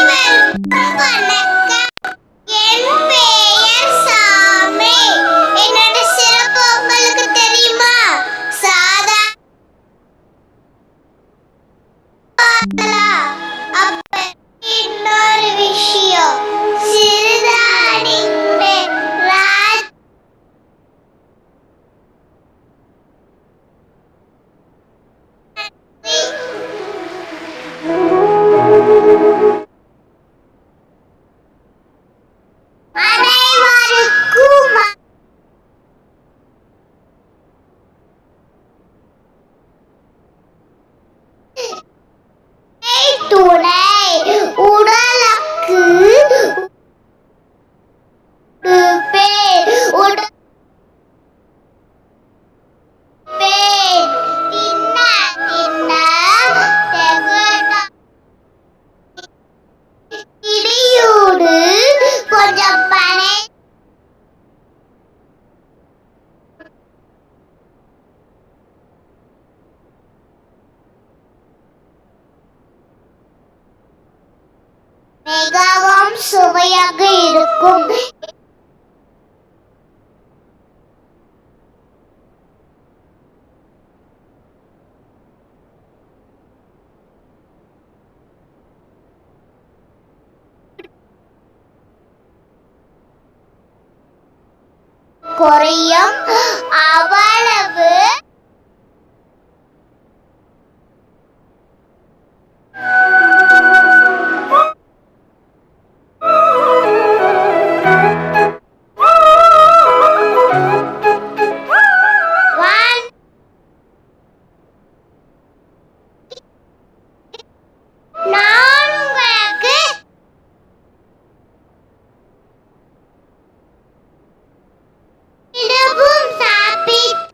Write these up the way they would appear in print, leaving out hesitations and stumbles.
அனைவருக்கும் வணக்கம். என் பெயர் சாமி. என்னோட சிறப்பு உங்களுக்கு தெரியுமா? சாதா அப்ப இன்னொரு விஷயம் சிறுதானியங்களே அனைவருக்கும் துணை உடலுக்கு உடுப்பே உடுப்பே தின்ன தின்ன தெகட்ட இடியோடு கொஞ்சம் பனை மிகவும் சுவையாக இருக்கும். குறையும் அவ்வளவு நான் உங்களுக்கு இதுவும் சாப்பிட்டு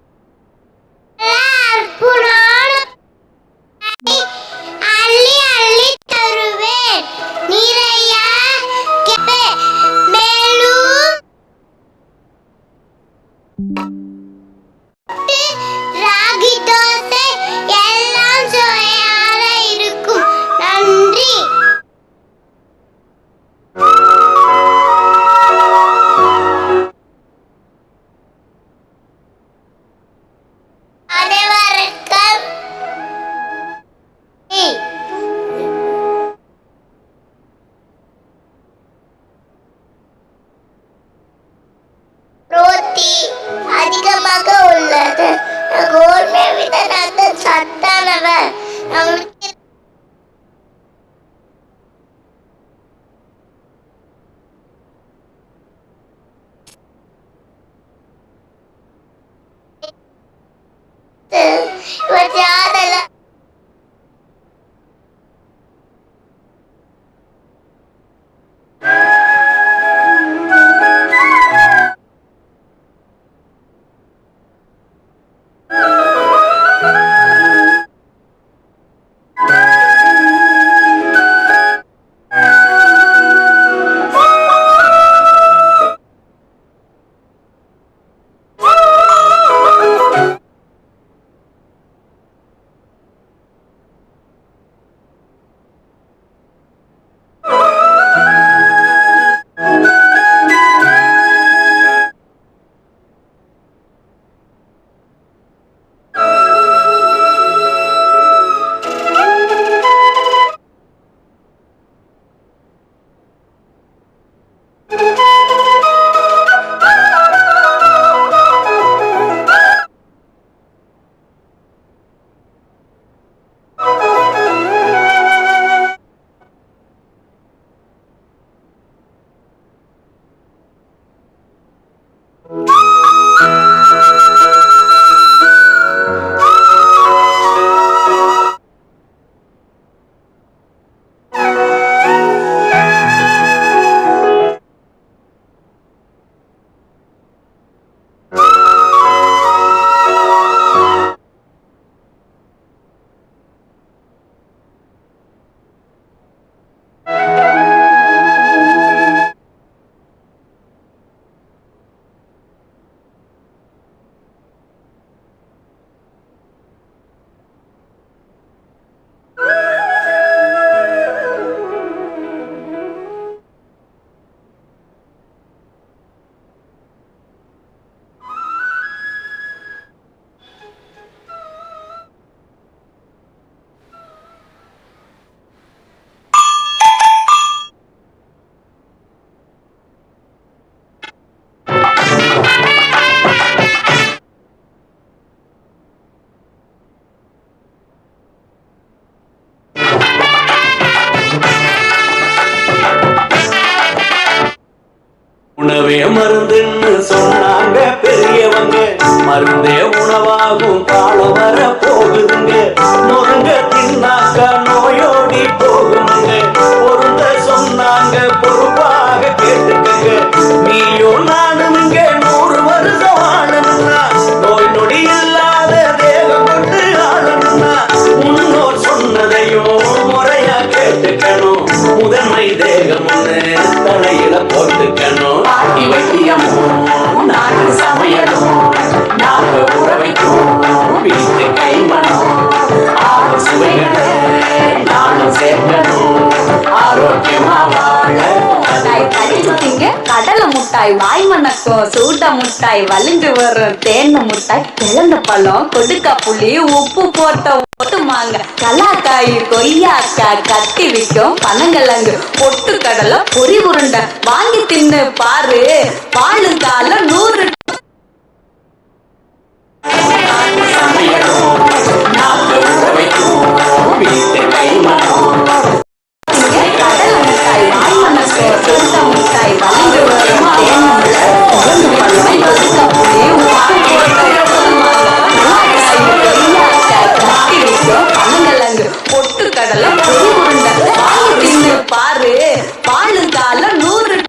உணவே மருந்துன்னு சொன்னாங்க பெரியவங்க. மருந்தே உணவாகும் காலம் வர போகுதுங்க. முருங்க தின்னாக்கா நோயோடி போகுங்க. பொருந்த சொன்னாங்க பொறுப்பாக கேட்டுக்கங்க. நீயோ நானும் இங்க 100 வருஷம் வாழணும்னா, நோய் நொடி இல்லாத தேகம் கொண்டு ஆளணும்னா, முன்னோர் சொன்னதையும் முறையா கேட்டுக்கணும். முதன்மை தேகம் ஒண்ணு தலையில போட்டுக்கணும். ஆட்டி வைத்தியமும் நாட்டு சமையலும் நாங்க உற வைக்கும் வீட்டு கைமணம். ஆறு சுவைகளை நானும் சேர்க்கணும். ஆரோக்கியமா வாழ கடலை முட்டாய் வாய் மணக்கும், சூட முட்டாய் வலிஞ்சு வரும் தேன் முட்டாய், கிழந்த பழம் கொடுக்க புளி உப்பு போட்ட ஒட்டுமாங்க, கலாக்காய் கொய்யாக்காய் கட்டி விற்கும் பனங்கிழங்கு பொட்டு கடலை பொறி உருண்டை வாங்கி தின்னு பாரு. பாலுங்கால 100 பாரு. பாலுங்கால 100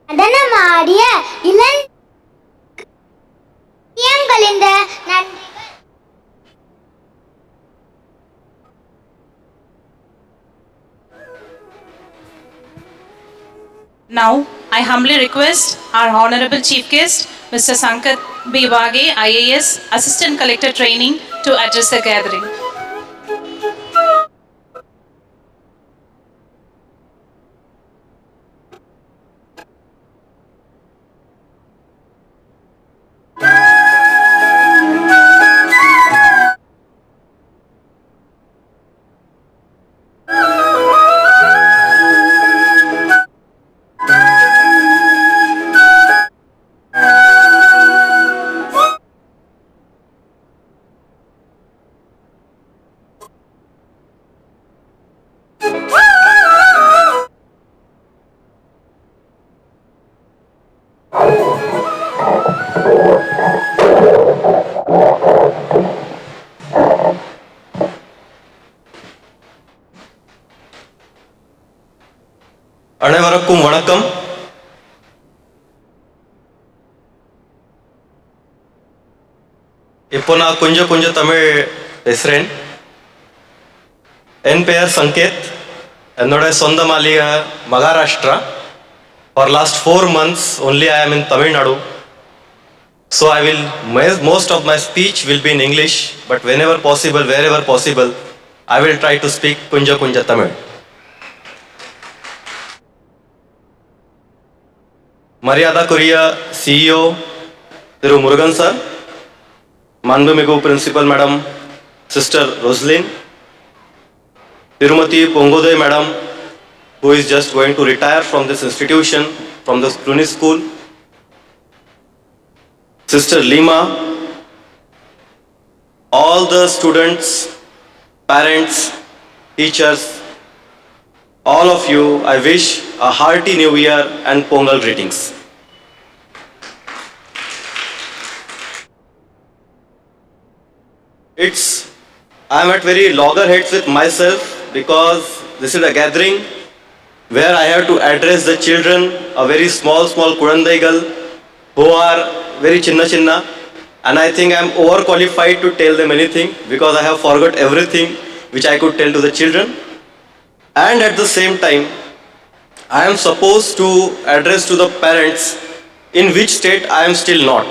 நடனமாடிய இளங்கலிந்த நன்றிகள். Now, I humbly request our Honorable Chief Guest, Mr. Sankat B. Wage, IAS, Assistant Collector Training, to address the gathering. அனைவருக்கும் வணக்கம். இப்போ நான் கொஞ்சம் தமிழ் பேசுகிறேன். என் பெயர் சங்கேத். என்னோட சொந்த மாளிகை Maharashtra. For last 4 months only I am in Tamil Nadu. So I will, most of my speech will be in English, but whenever possible, wherever possible, I will try to speak kunja Tamil. மரியாதைக்குரிய CEO திரு Murugan sir, மாண்புமிகு principal madam sister Roslin, திருமதி பொங்கோதே madam who is just going to retire from this institution, from the Cluny school, Sister Lima, all the students, parents, teachers, all of you, I wish a hearty new year and Pongal greetings. I am at very loggerheads with myself because this is a gathering where I have to address the children, a very small Kurandaigal who are very chinna, and I think I am overqualified to tell them anything because I have forgot everything which I could tell to the children. And at the same time, I am supposed to address to the parents in which state I am still not.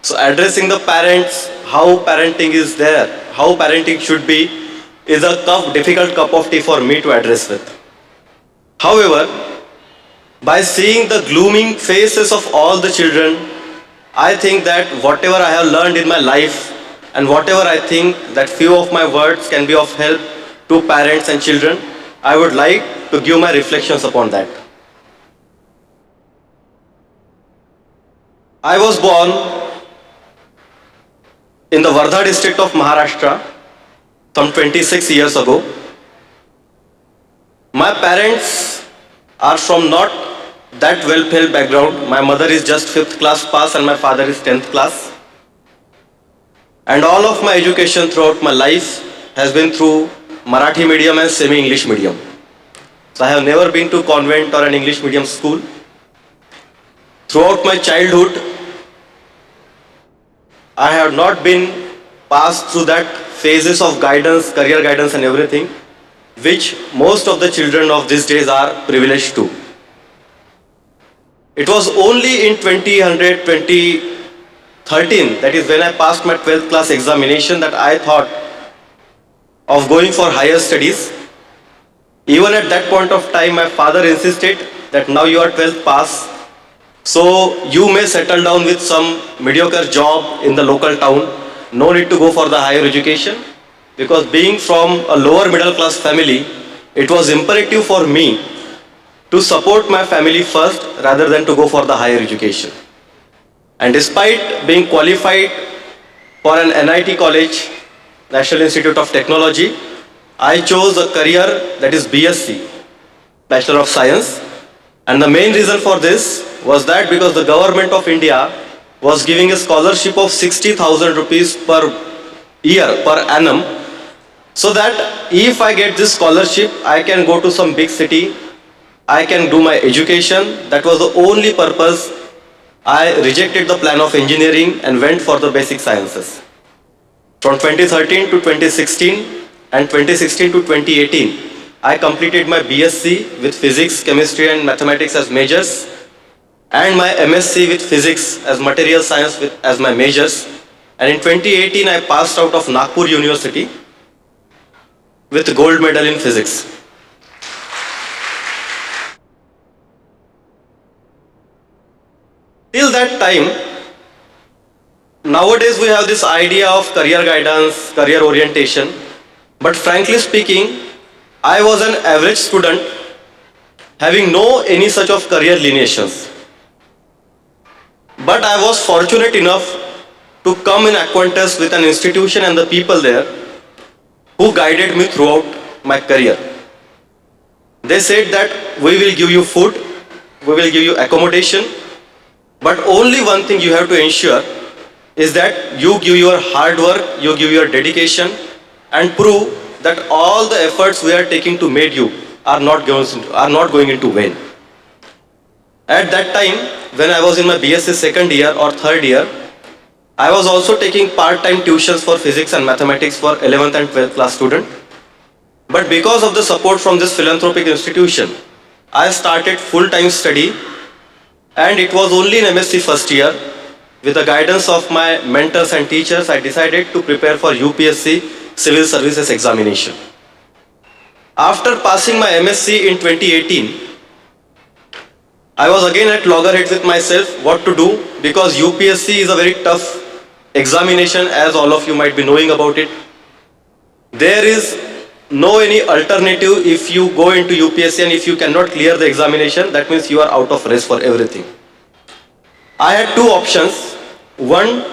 So addressing the parents, how parenting is there, how parenting should be, is a difficult cup of tea for me to address with. However, by seeing the glooming faces of all the children, I think that whatever I have learned in my life and whatever I think that few of my words can be of help to parents and children, I would like to give my reflections upon that. I was born in the Wardha district of Maharashtra some 26 years ago. My parents are from not that well-filled background. My mother is just 5th class pass and my father is 10th class. And all of my education throughout my life has been through Marathi medium and semi-English medium. So I have never been to convent or an English medium school. Throughout my childhood, I have not been passed through that phases of guidance, career guidance and everything, which most of the children of these days are privileged to. It was only in 2013, that is when I passed my 12th class examination, that I thought of going for higher studies. Even at that point of time, my father insisted that now you are 12th pass, so you may settle down with some mediocre job in the local town. No need to go for the higher education, because being from a lower middle class family, it was imperative for me to support my family first rather than to go for the higher education. And despite being qualified for an NIT college, National Institute of Technology, I chose a career that is BSc, Bachelor of Science. And the main reason for this was that because the government of India was giving a scholarship of 60,000 rupees per year, per annum, so that if I get this scholarship, I can go to some big city, I can do my education. That was the only purpose. I rejected the plan of engineering and went for the basic sciences. From 2013 to 2016 and 2016 to 2018, I completed my BSc with physics, chemistry and mathematics as majors, and my MSc with physics as material science as my majors. And in 2018, I passed out of Nagpur University with gold medal in physics. Till that time, nowadays we have this idea of career guidance, career orientation, but frankly speaking, I was an average student having no any such of career lineations. But I was fortunate enough to come in acquaintance with an institution and the people there who guided me throughout my career. They said that we will give you food, we will give you accommodation, but only one thing you have to ensure is that you give your hard work, you give your dedication and prove that all the efforts we are taking to make you are not going into vain. At that time, when I was in my BSc second year or third year, I was also taking part-time tuitions for physics and mathematics for 11th and 12th class student. But because of the support from this philanthropic institution, I started full-time study, and it was only in MSc first year, with the guidance of my mentors and teachers, I decided to prepare for UPSC Civil Services examination. After passing my MSc in 2018, I was again at loggerheads with myself what to do, because UPSC is a very tough examination, as all of you might be knowing about it. There is no any alternative. If you go into UPSC and if you cannot clear the examination, that means you are out of race for everything. I had two options. One,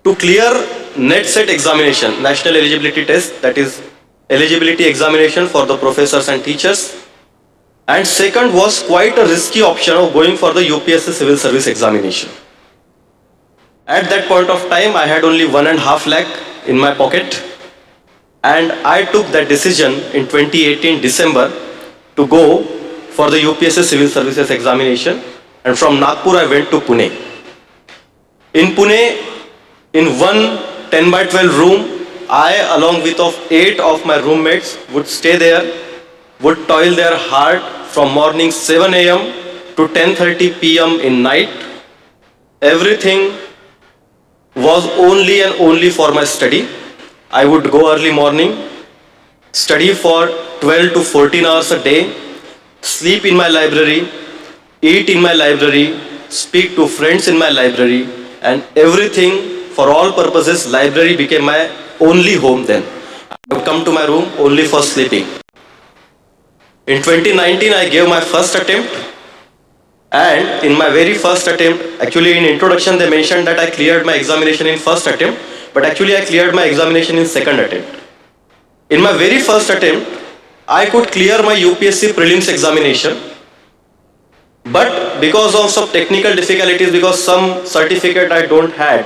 to clear NET set examination, National Eligibility Test, that is eligibility examination for the professors and teachers. And second was quite a risky option of going for the UPSC civil service examination. At that point of time, I had only 1.5 lakh in my pocket, and I took that decision in 2018 December to go for the UPSC civil services examination, and from Nagpur I went to Pune. In Pune, in one 10 by 12 room, I along with 8 of my roommates would stay there, would toil their hard from morning 7 a.m. to 10:30 p.m. in night. Everything was only and only for my study. I would go early morning, study for 12 to 14 hours a day, sleep in my library, eat in my library, speak to friends in my library, and everything for all purposes, library became my only home then. I would come to my room only for sleeping. In 2019, I gave my first attempt, and in my very first attempt, actually in introduction they mentioned that I cleared my examination in first attempt, but actually I cleared my examination in second attempt. In my very first attempt, I could clear my UPSC prelims examination, but because of some technical difficulties, because some certificate I don't had,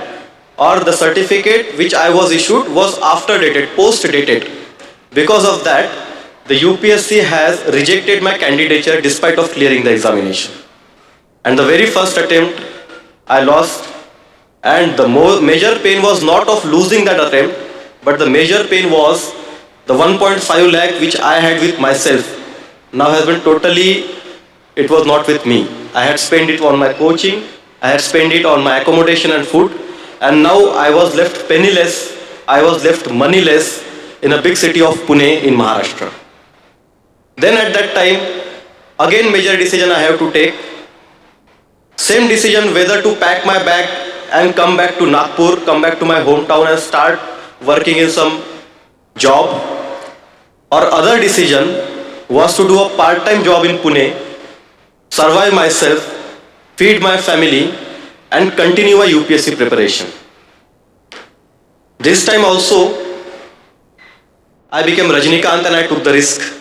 or the certificate which I was issued was after dated, post dated. Because of that, the UPSC has rejected my candidature despite of clearing the examination. And the very first attempt I lost, and the major pain was not of losing that attempt, but the major pain was the 1.5 lakh which I had with myself now has been totally, it was not with me. I had spent it on my coaching, I had spent it on my accommodation and food, and now I was left penniless, I was left moneyless in a big city of Pune in Maharashtra. Then at that time, again major decision I have to take. Same decision whether to pack my bag and come back to Nagpur, come back to my hometown and start working in some job, or other decision was to do a part-time job in Pune, survive myself, feed my family, and continue a UPSC preparation. This time also, I became Rajnikant and I took the risk.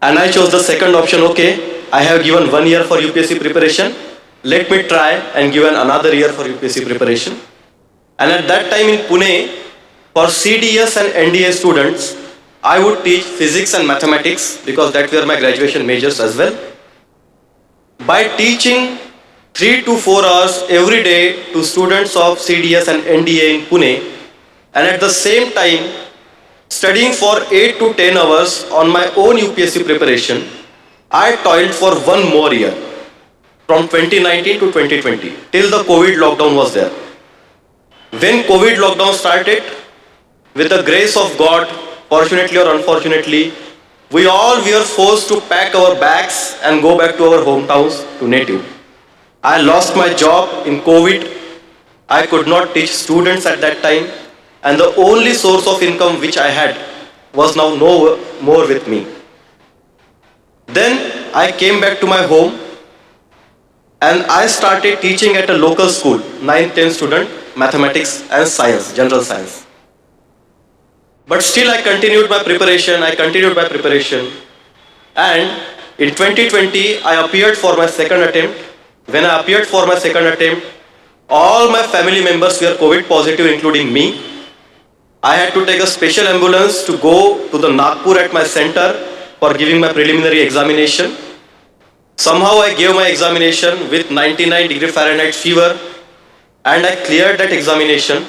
And I chose the second option. Okay, I have given 1 year for UPSC preparation. Let me try and give another year for UPSC preparation. And at that time in Pune, for CDS and NDA students, I would teach physics and mathematics because that were my graduation majors as well. By teaching 3 to 4 hours every day to students of CDS and NDA in Pune, and at the same time studying for 8 to 10 hours on my own UPSC preparation, I toiled for 1 more year, from 2019 to 2020, till the COVID lockdown was there. When COVID lockdown started, with the grace of God, fortunately or unfortunately, we all were forced to pack our bags and go back to our hometowns, to native. I lost my job in COVID. I could not teach students at that time, and the only source of income which I had was now no more with me. Then I came back to my home and I started teaching at a local school, 9th, 10th student, mathematics and science, general science. But still I continued my preparation, and in 2020 I appeared for my second attempt. When I appeared for my second attempt, all my family members were COVID positive, including me. I had to take a special ambulance to go to the Nagpur at my center for giving my preliminary examination. Somehow I gave my examination with 99 Fahrenheit fever, and I cleared that examination.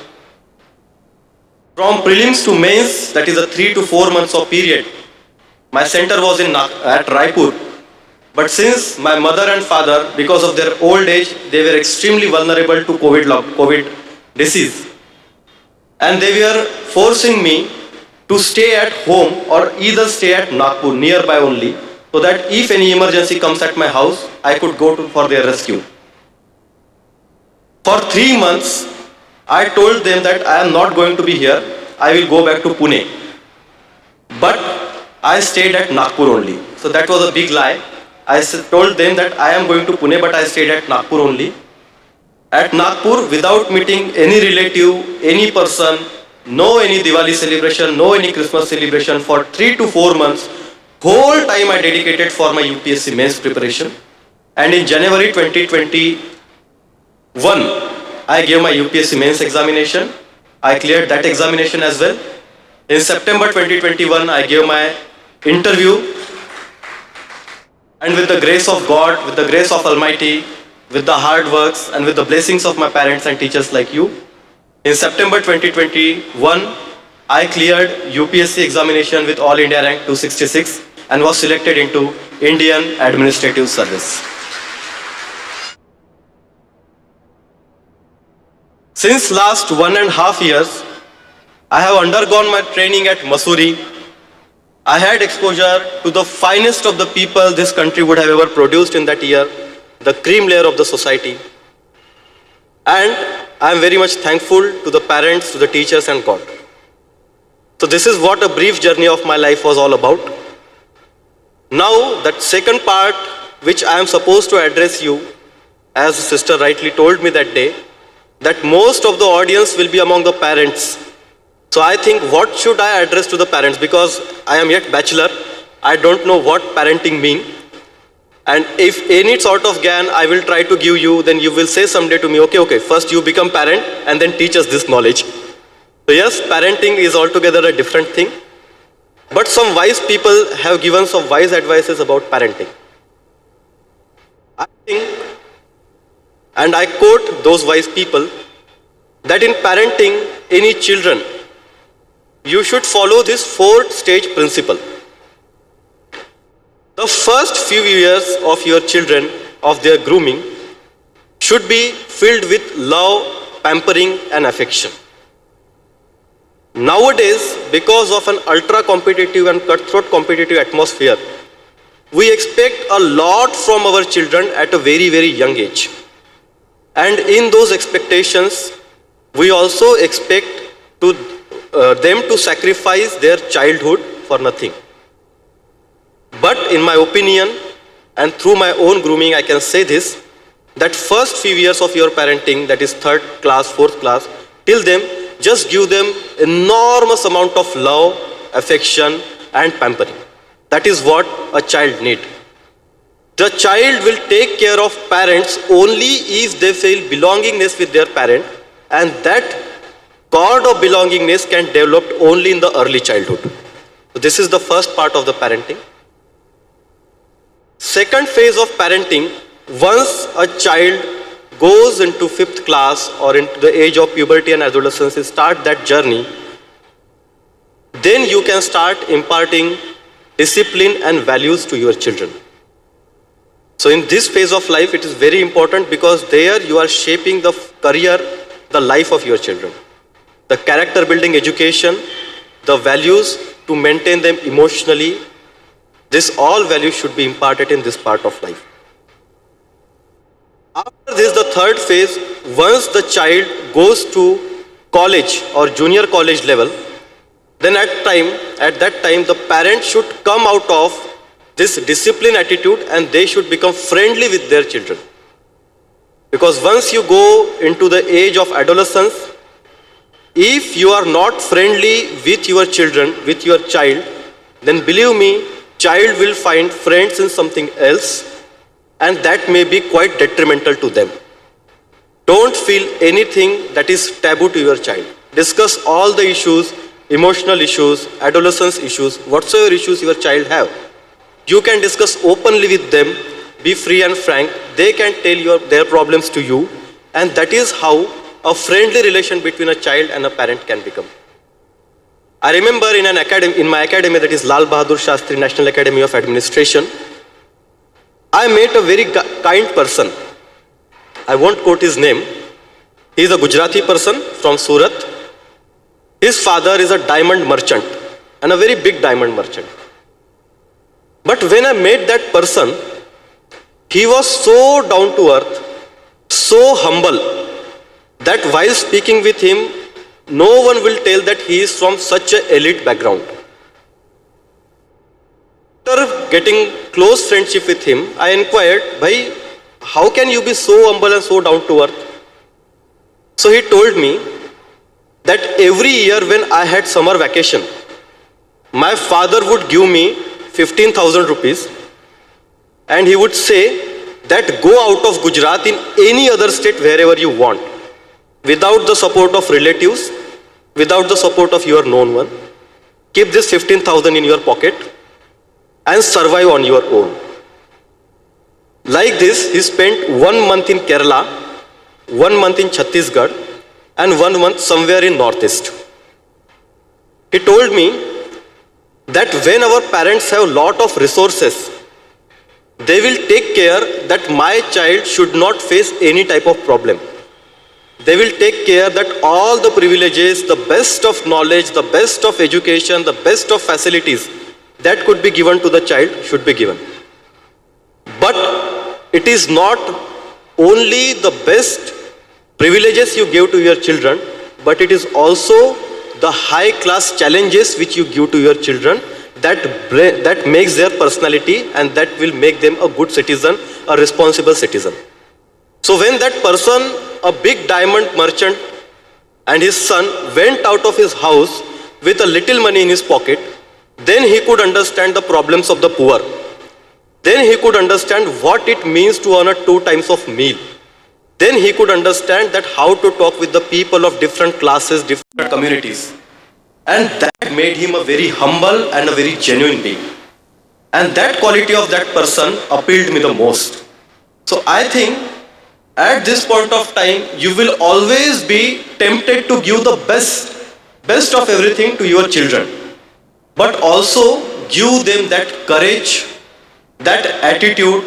From prelims to mains, that is a 3 to 4 months of period, my center was at Raipur. But since my mother and father, because of their old age, they were extremely vulnerable to COVID disease. And they were forcing me to stay at home or either stay at Nagpur, nearby only, so that if any emergency comes at my house, I could go for their rescue. For 3 months, I told them that I am not going to be here, I will go back to Pune. But I stayed at Nagpur only. So that was a big lie. I told them that I am going to Pune, but I stayed at Nagpur only. At Nagpur, without meeting any relative, any person, no any Diwali celebration, no any Christmas celebration, for 3 to 4 months, whole time I dedicated for my UPSC mains preparation. And in January 2021, I gave my UPSC mains examination. I cleared that examination as well. In September 2021, I gave my interview. And with the grace of God, with the grace of Almighty, with the hard works and with the blessings of my parents and teachers like you, in September 2021, I cleared UPSC examination with All India rank 266 and was selected into Indian Administrative Service. Since last 1.5 years, I have undergone my training at Mussoorie. I had exposure to the finest of the people this country would have ever produced in that year, the cream layer of the society. And I am very much thankful to the parents, to the teachers and God. So this is what a brief journey of my life was all about. Now that second part which I am supposed to address you, as the sister rightly told me that day, that most of the audience will be among the parents. So I think what should I address to the parents, because I am yet bachelor, I don't know what parenting means. And if any sort of gyan I will try to give you, then you will say someday to me, okay, first you become parent and then teach us this knowledge. So yes, parenting is altogether a different thing. But some wise people have given some wise advices about parenting. I think, and I quote those wise people, that in parenting any children, you should follow this 4-stage principle. The first few years of your children, of their grooming, should be filled with love, pampering and affection. Nowadays, because of an ultra-competitive and cutthroat competitive atmosphere, we expect a lot from our children at a very, very young age. And in those expectations, we also expect them to sacrifice their childhood for nothing. But in my opinion, and through my own grooming, I can say this, that first few years of your parenting, that is 3rd class, 4th class, till then, just give them enormous amount of love, affection and pampering. That is what a child needs. The child will take care of parents only if they feel belongingness with their parent, and that cord of belongingness can develop only in the early childhood. So this is the first part of the parenting. Second phase of parenting, once a child goes into 5th class or into the age of puberty and adolescence, start that journey, then you can start imparting discipline and values to your children. So in this phase of life, it is very important because there you are shaping the career, the life of your children. The character building education, the values to maintain them emotionally, this all values should be imparted in this part of life. After this, the third phase, once the child goes to college or junior college level, then at that time, the parents should come out of this discipline attitude and they should become friendly with their children. Because once you go into the age of adolescence, if you are not friendly with your children, with your child, then believe me, child will find friends in something else, and that may be quite detrimental to them. Don't feel anything that is taboo to your child. Discuss all the issues, emotional issues, adolescence issues, whatsoever issues your child have. You can discuss openly with them, be free and frank. They can tell their problems to you, and that is how a friendly relation between a child and a parent can become. I remember in my academy, that is Lal Bahadur Shastri National Academy of Administration, I met a very kind person. I won't quote his name. He is a Gujarati person from Surat. His father is a diamond merchant, and a very big diamond merchant. But when I met that person, he was so down to earth, so humble, that while speaking with him, no one will tell that he is from such an elite background. After getting close friendship with him, I inquired, "Bhai, how can you be so humble and so down to earth?" So he told me that every year when I had summer vacation, my father would give me 15,000 rupees and he would say that go out of Gujarat in any other state wherever you want, without the support of relatives, without the support of your known one. Keep this 15,000 in your pocket and survive on your own. Like this, he spent 1 month in Kerala, 1 month in Chhattisgarh, and 1 month somewhere in Northeast. He told me that when our parents have lot of resources, they will take care that my child should not face any type of problem. They will take care that all the privileges, the best of knowledge, the best of education, the best of facilities that could be given to the child should be given. But it is not only the best privileges you give to your children, but it is also the high class challenges which you give to your children that makes their personality and that will make them a good citizen, a responsible citizen. So when that person, a big diamond merchant, and his son went out of his house with a little money in his pocket, then he could understand the problems of the poor. Then he could understand what it means to earn 2 times of meal. Then he could understand that how to talk with the people of different classes, different communities. And that made him a very humble and a very genuine being. And that quality of that person appealed me the most. So I think at this point of time, you will always be tempted to give the best of everything to your children. But also give them that courage, that attitude,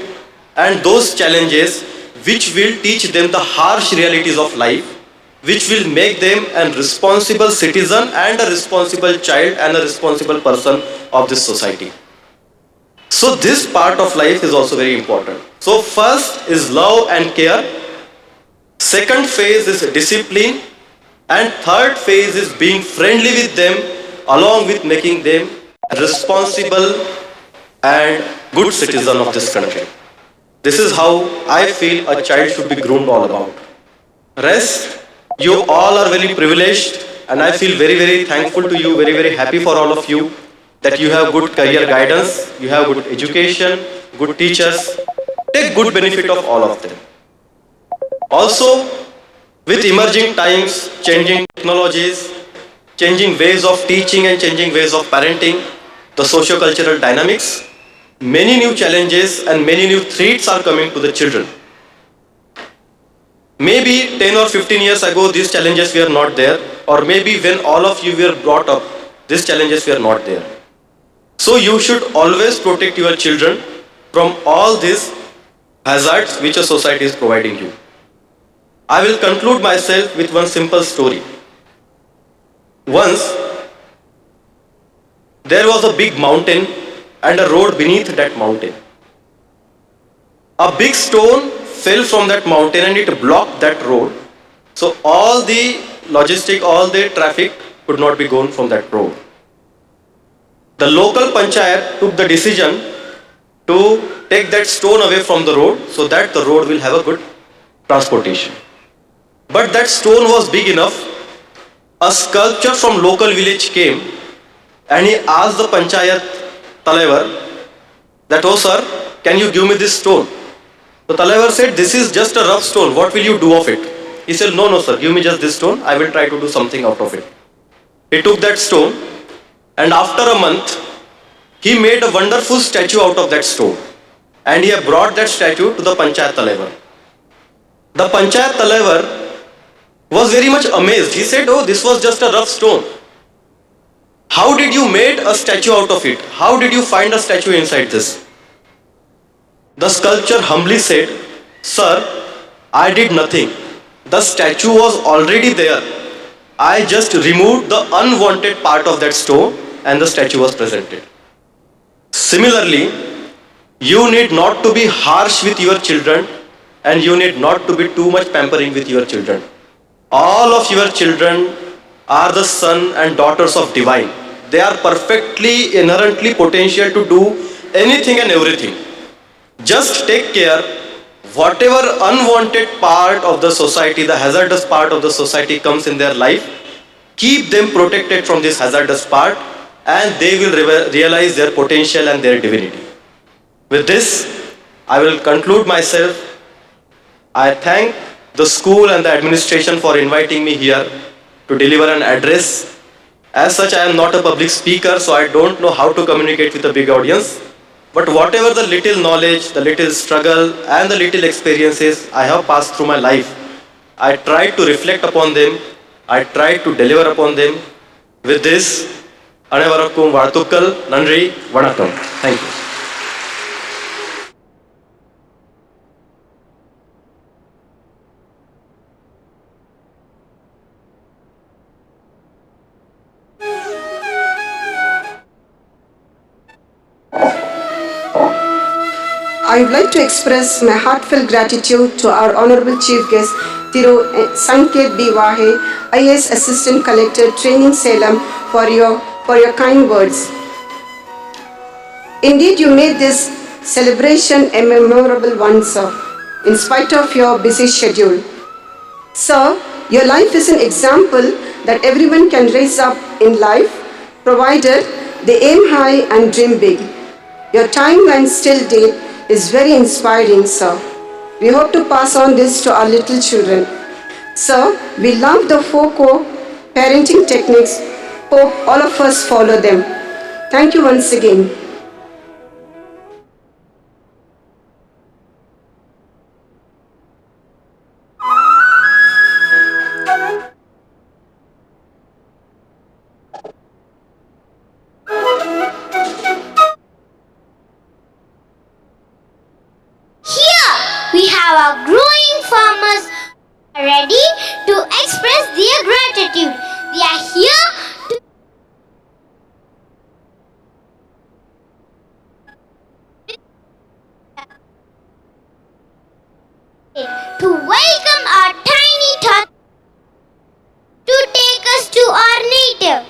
and those challenges which will teach them the harsh realities of life, which will make them a responsible citizen and a responsible child and a responsible person of this society. So this part of life is also very important. So first is love and care. Second phase is discipline. And third phase is being friendly with them, along with making them responsible and good citizen of this country. This is how I feel a child should be groomed all about. Rest, you all are very privileged, and I feel very, very thankful to you, very, very happy for all of you that you have good career guidance, you have good education, good teachers. Take good benefit of all of them. Also, with emerging times, changing technologies, changing ways of teaching and changing ways of parenting, the socio-cultural dynamics, many new challenges and many new threats are coming to the children. Maybe 10 or 15 years ago, these challenges were not there, or maybe when all of you were brought up, these challenges were not there. So you should always protect your children from all these hazards which a society is providing you. I will conclude myself with one simple story. Once, there was a big mountain and a road beneath that mountain. A big stone fell from that mountain and it blocked that road. So all the logistic, all the traffic could not be gone from that road. The local panchayat took the decision to take that stone away from the road so that the road will have a good transportation. But that stone was big enough. A sculptor from local village came and he asked the panchayat Talaivar that, "Oh sir, can you give me this stone?" The Talaivar said, "This is just a rough stone. What will you do of it?" He said, No, sir, give me just this stone. I will try to do something out of it." He took that stone and after a month, he made a wonderful statue out of that stone. And he brought that statue to the panchayat Talaivar. The panchayat Talaivar was very much amazed. He said, "Oh, this was just a rough stone. How did you make a statue out of it? How did you find a statue inside this?" The sculptor humbly said, "Sir, I did nothing. The statue was already there. I just removed the unwanted part of that stone and the statue was presented." Similarly, you need not to be harsh with your children and you need not to be too much pampering with your children. All of your children are the sons and daughters of divine. They are perfectly, inherently potential to do anything and everything. Just take care, whatever unwanted part of the society, the hazardous part of the society comes in their life, keep them protected from this hazardous part and they will realize their potential and their divinity. With this, I will conclude myself. I thank the school and the administration for inviting me here to deliver an address. As such, I am not a public speaker, so I don't know how to communicate with a big audience. But whatever the little knowledge, the little struggle, and the little experiences I have passed through my life, I tried to reflect upon them. I tried to deliver upon them. With this, அனைவருக்கும் வாழ்த்துக்கள், நன்றி, வணக்கம். Thank you. I would like to express my heartfelt gratitude to our Honorable Chief Guest, Thiru Sanket B. Vahe, IAS Assistant Collector, Training Salem, for your kind words. Indeed, you made this celebration a memorable one, sir, in spite of your busy schedule. Sir, your life is an example that everyone can raise up in life, provided they aim high and dream big. Your timeline still date is very inspiring, sir. We hope to pass on this to our little children. Sir, we love the 4 core parenting techniques. Hope all of us follow them. Thank you once again. We have our growing farmers ready to express their gratitude. They are here to welcome our tiny tot to take us to our native.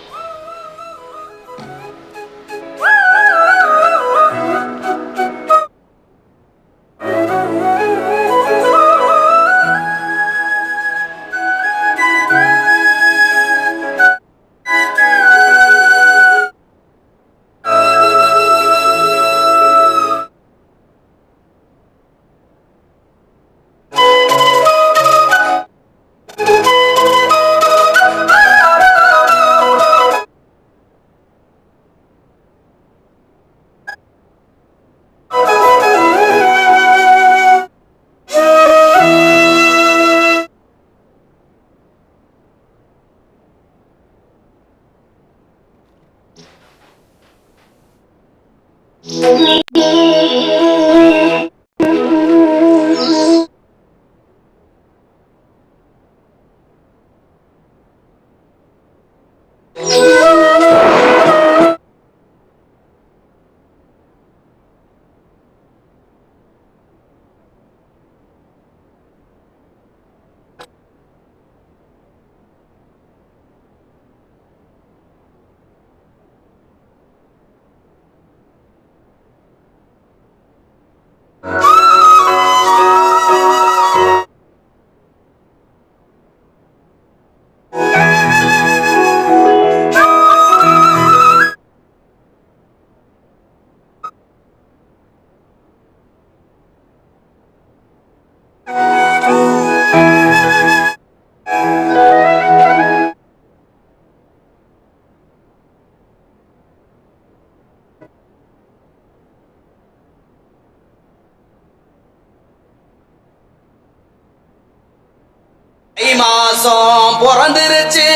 மாசம் பிறந்துருச்சு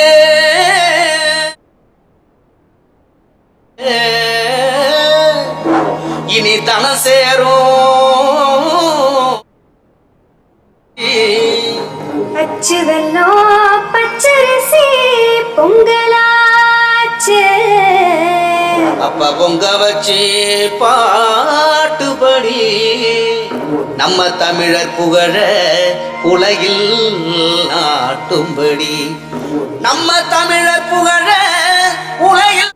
இனி தனம் சேரும் அச்சு வெல்லம் பச்சரிசி பொங்கலாச்சு அப்ப பொங்க வச்சு பாட்டுபடி நம்ம தமிழர் புகழ உலகில் நாட்டும்படி நம்ம தமிழர் புகழ உலகில்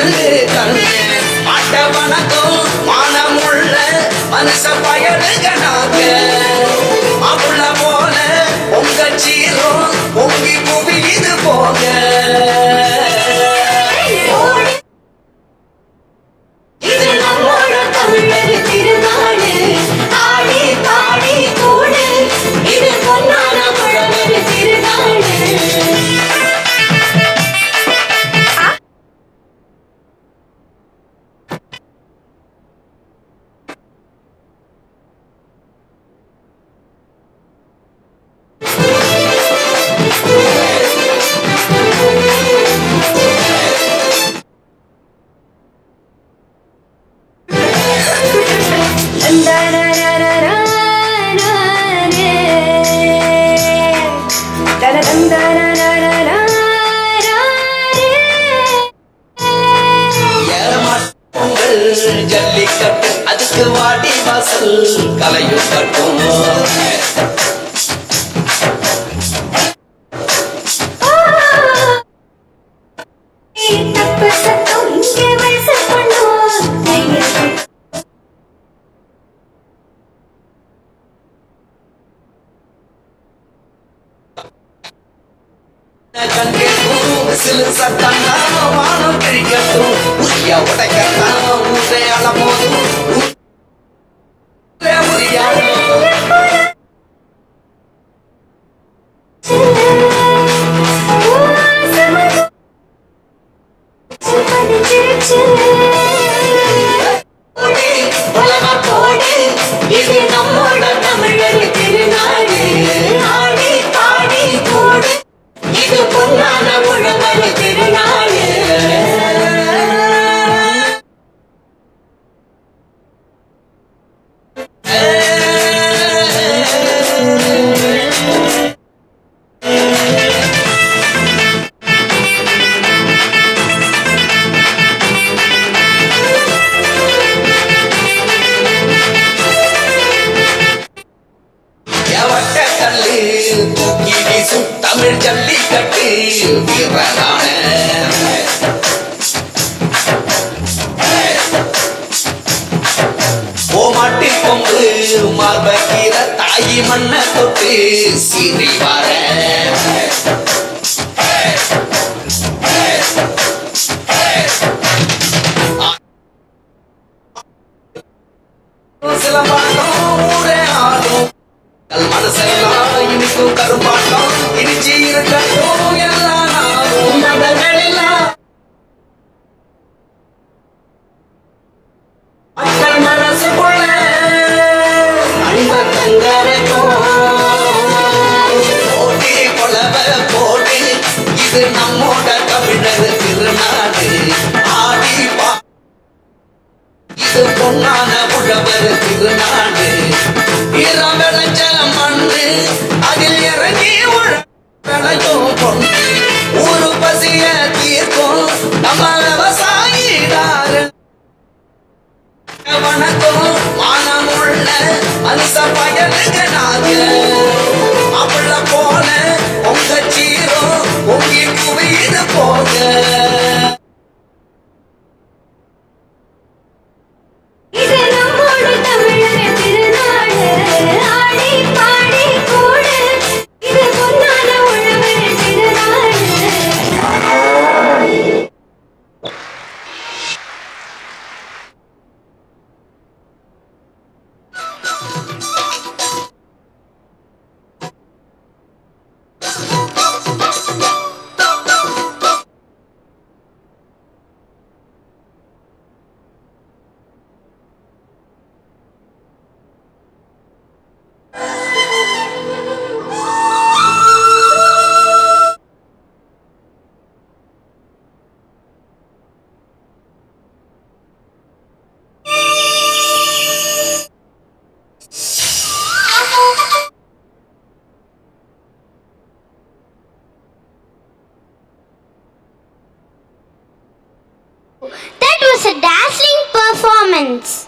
கண்ணு கண்ணு மாட்ட வணக்கம் மானமுள்ள மனுஷ பயனுகனாக மாப்புள்ள போல உங்க சீரும் பொங்கி புவி இது போக இது நம்மோட தமிழர் திருநாடு ஆடி பாடி கூடு இது பொன்னான உழவர் திருநாடு ஜல்லிக்கட்டு அதுக்கு வாடி வாசல் கலையும் கட்டும் தப்பு சத்தம் இங்கே வயசு பண்ணுவோம் சிலு சத்தம் வானம் கிழிக்கட்டும் உரிய உடைக்கத்தான் ஊரே அளமோதும் முடியாது இது நம்மோட தமிழர் திருநாடு ஆடி பாடி கூடு இது பொன்னான உழவர் திருநாடு எவட்ட கல்லு தூக்கி வீசும் தமிழ் ஜல்லிக்கட்டு வீரனான ஓமாட்டி கொம்பு மார்பக்கீர தாயி மண்ண தொட்டு சீறி வார சில பாட்டம் ஊரே ஆடும் கல் மனசெல்லாம் இனிக்கும் கரும்பாட்டம் இனிச்சி இருக்கட்டும் எல்லா நாளும் மதங்களெல்லாம் மக்கள் மனசுக்குள்ள அன்ப தங்கரைக்கும் போட்டி கொலவ போட்டு இது நம்மோட தமிழர் திருநாடு ஆடி பா இது பொன்னான உழவர் திருநாடு இளம் விளைச்ச மண்ணு அதில் இறங்கி உழையும் பொண்ணு ஊரு பசிய தீர்க்கும் நம்ம விவசாயிடாரு வணக்கம் மானமுள்ள மனுஷ பயனுகனாக மாப்பிள்ள போல உங்க சீரும் பொங்கி குவிது போக இது நம்மோட தமிழர் திருநாடு ஆடி பாடி கூடு இது பொன்னான உழவர் திருநாடு That was a dazzling performance.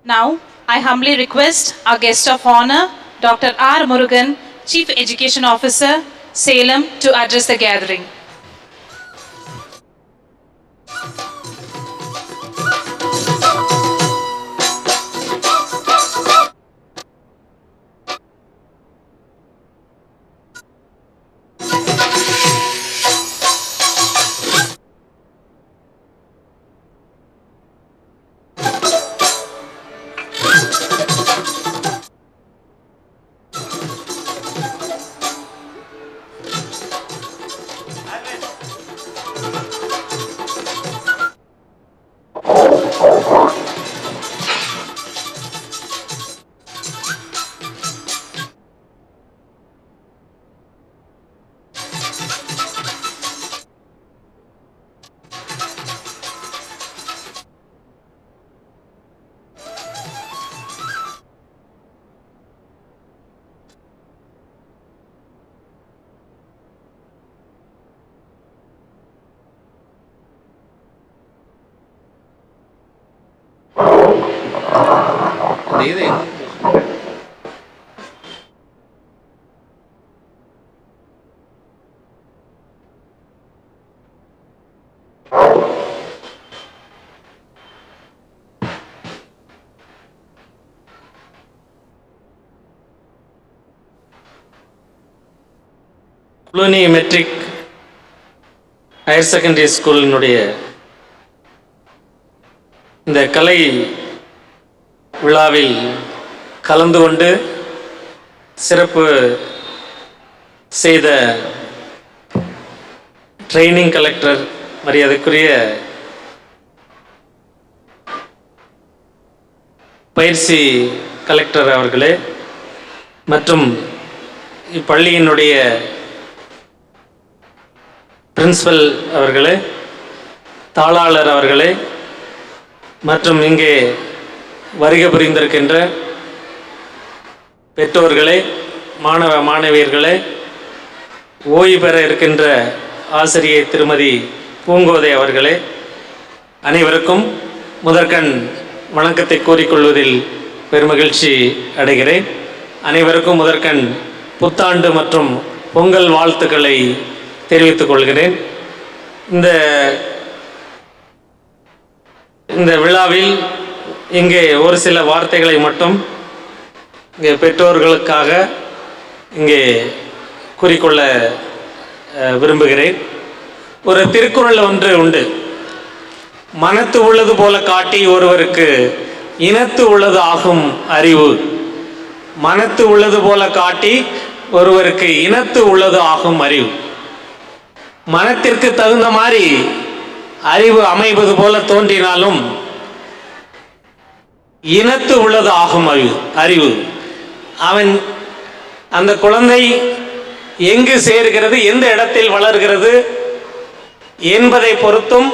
Now, I humbly request our guest of honor, Dr. R. Murugan, Chief Education Officer, Salem, to address the gathering. Cluny matric higher secondary ஸ்கூலினுடைய இந்த கலை விழாவில் கலந்து கொண்டு சிறப்பு செய்த ட்ரைனிங் கலெக்டர் மரியாதைக்குரிய பயிற்சி கலெக்டர் அவர்களே மற்றும் இப்பள்ளியினுடைய பிரின்சிபல் அவர்களே, தாளாளர் அவர்களே மற்றும் இங்கே வருகை புரிந்திருக்கின்ற பெற்றோர்களே, மாணவ மாணவியர்களே, ஓய்வு பெற இருக்கின்ற ஆசிரியை திருமதி பூங்கோதை அவர்களே, அனைவருக்கும் முதற்கண் வணக்கத்தை கூறிக்கொள்வதில் பெருமகிழ்ச்சி அடைகிறேன். அனைவருக்கும் முதற்கண் புத்தாண்டு மற்றும் பொங்கல் வாழ்த்துக்களை தெரிவித்துக் கொள்கிறேன். இந்த விழாவில் இங்கே ஒரு சில வார்த்தைகளை மட்டும் இங்கே பெற்றோர்களுக்காக இங்கே கூறிக்கொள்ள விரும்புகிறேன். ஒரு திருக்குறள் ஒன்று உண்டு. மனத்து உள்ளது போல காட்டி ஒருவருக்கு இனத்து உள்ளது ஆகும் அறிவு. மனத்து உள்ளது போல காட்டி ஒருவருக்கு இனத்து உள்ளது ஆகும் அறிவு. மனத்திற்கு தகுந்த மாதிரி அறிவு அமைவது போல தோன்றினாலும் இனத்து உள்ளது ஆகும் அறிவு. அவன் அந்த குழந்தை எங்கு சேர்கிறது, எந்த இடத்தில் வளர்கிறது என்பதை பொறுத்தும்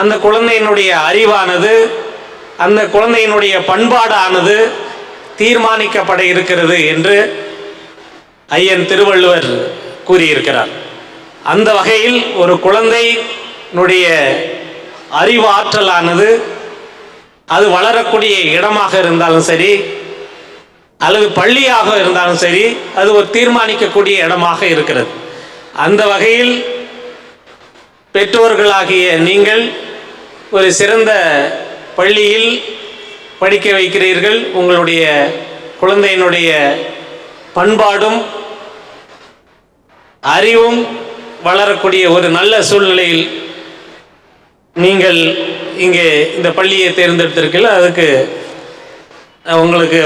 அந்த குழந்தையினுடைய அறிவானது, அந்த குழந்தையினுடைய பண்பாடானது தீர்மானிக்கப்பட இருக்கிறது என்று ஐயன் திருவள்ளுவர் கூறியிருக்கிறார். அந்த வகையில் ஒரு குழந்தையினுடைய அறிவாற்றலானது அது வளரக்கூடிய இடமாக இருந்தாலும் சரி அல்லது பள்ளியாக இருந்தாலும் சரி அது ஒரு தீர்மானிக்கக்கூடிய இடமாக இருக்கிறது. அந்த வகையில் பெற்றோர்களாகிய நீங்கள் ஒரு சிறந்த பள்ளியில் படிக்க வைக்கிறீர்கள். உங்களுடைய குழந்தையினுடைய பண்பாடும் அறிவும் வளரக்கூடிய ஒரு நல்ல சூழ்நிலையில் நீங்கள் இங்கே இந்த பள்ளியை தேர்ந்தெடுத்திருக்கீர்கள். அதுக்கு உங்களுக்கு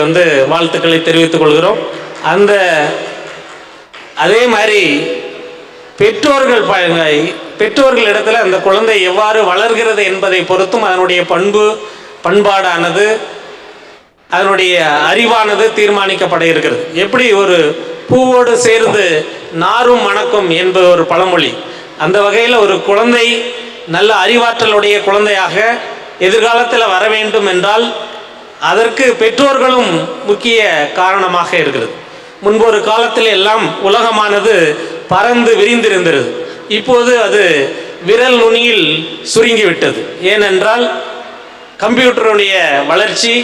வாழ்த்துக்களை தெரிவித்துக் கொள்கிறோம். அதே மாதிரி பெற்றோர்களிடத்தில் அந்த குழந்தை எவ்வாறு வளர்கிறது என்பதை பொறுத்தும் அதனுடைய பண்பாடானது அதனுடைய அறிவானது தீர்மானிக்கப்பட இருக்கிறது. எப்படி ஒரு பூவோடு சேர்ந்து நாரும் மணக்கும் என்பது ஒரு பழமொழி. அந்த வகையில் ஒரு குழந்தை நல்ல அறிவாற்றலுடைய குழந்தையாக எதிர்காலத்தில் வர வேண்டும் என்றால் அதற்கு பெற்றோர்களும் முக்கிய காரணமாக இருக்கிறது. முன்பொரு காலத்தில் எல்லாம் உலகமானது பறந்து விரிந்திருந்தது. இப்போது அது விரல் நுனியில் சுருங்கிவிட்டது. ஏனென்றால் கம்ப்யூட்டருடைய வளர்ச்சி,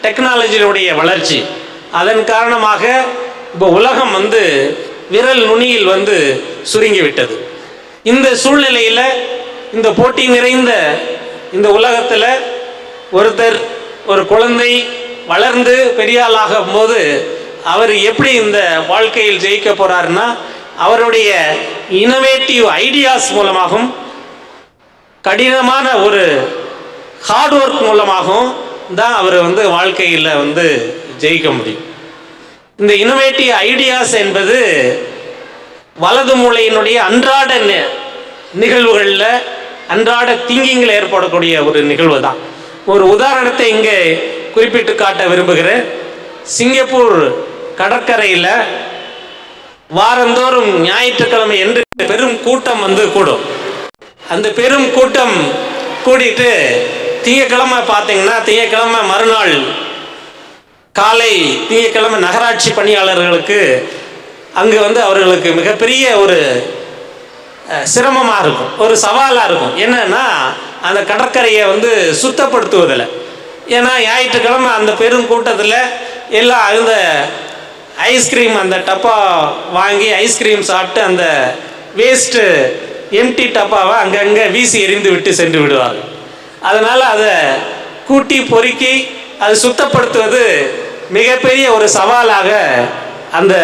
டெக்னாலஜியினுடைய வளர்ச்சி, அதன் காரணமாக இப்போ உலகம் வந்து விரல் நுனியில் வந்து சுருங்கிவிட்டது. இந்த சூழ்நிலையில், இந்த போட்டி நிறைந்த இந்த உலகத்தில் ஒரு குழந்தை வளர்ந்து பெரிய ஆளாகும் போது அவர் எப்படி இந்த வாழ்க்கையில் ஜெயிக்க போறாருன்னா, அவருடைய இனோவேட்டிவ் ஐடியாஸ் மூலமாகவும் கடினமான ஒரு ஹார்ட் ஒர்க் மூலமாகவும் தான் அவர் வந்து வாழ்க்கையில் வந்து ஜெயிக்க முடியும். இந்த இனோவேட்டிவ் ஐடியாஸ் என்பது வலது மூளையினுடைய அன்றாட நிகழ்வுகளில், அன்றாட திங்கிங்கில் ஏற்படக்கூடிய ஒரு நிகழ்வு தான். ஒரு உதாரணத்தை இங்கே குறிப்பிட்டு காட்ட விரும்புகிறேன். சிங்கப்பூர் கடற்கரையில் வாரந்தோறும் ஞாயிற்றுக்கிழமை என்று பெரும் கூட்டம் வந்து கூடும். அந்த பெரும் கூட்டம் கூடிட்டு திங்கக்கிழமை பார்த்தீங்கன்னா, திங்கக்கிழமை மறுநாள் காலை திங்கக்கிழமை நகராட்சி பணியாளர்களுக்கு அங்கே வந்து அவர்களுக்கு மிகப்பெரிய ஒரு சிரமமாக இருக்கும், ஒரு சவாலாக இருக்கும். என்னன்னா, அந்த கடற்கரையை வந்து சுத்தப்படுத்துவதில். ஏன்னா ஞாயிற்றுக்கிழமை அந்த பெரும் கூட்டத்தில் எல்லாம் அந்த ஐஸ்கிரீம், அந்த டப்பா வாங்கி ஐஸ்கிரீம் சாப்பிட்டு அந்த வேஸ்ட்டு எம்டி டப்பாவை அங்கங்கே வீசி எறிந்து விட்டு சென்று விடுவார்கள். அதனால் அதை கூட்டி பொறுக்கி அதை சுத்தப்படுத்துவது மிகப்பெரிய ஒரு சவாலாக அந்த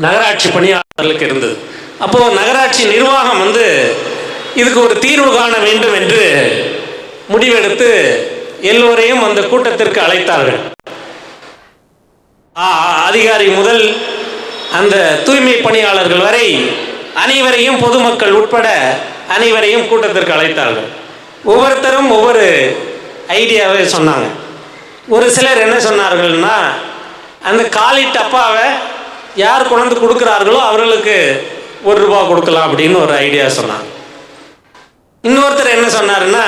நகராட்சி பணியாளர்களுக்கு இருந்தது. அப்போது நகராட்சி நிர்வாகம் வந்து இதுக்கு ஒரு தீர்வு காண வேண்டும் என்று முடிவெடுத்து எல்லோரையும் அந்த கூட்டத்திற்கு அழைத்தார்கள். அதிகாரி முதல் அந்த தூய்மை பணியாளர்கள் வரை அனைவரையும், பொதுமக்கள் உட்பட அனைவரையும் கூட்டத்திற்கு அழைத்தார்கள். ஒவ்வொருத்தரும் ஒவ்வொரு ஐடியாவை சொன்னாங்க. ஒரு சிலர் என்ன சொன்னார்கள்னா, அந்த காலி டப்பாவை யார் கொண்டு கொடுக்குறார்களோ அவர்களுக்கு ₹1 கொடுக்கலாம் அப்படின்னு ஒரு ஐடியா சொன்னாங்க. இன்னொருத்தர் என்ன சொன்னாருன்னா,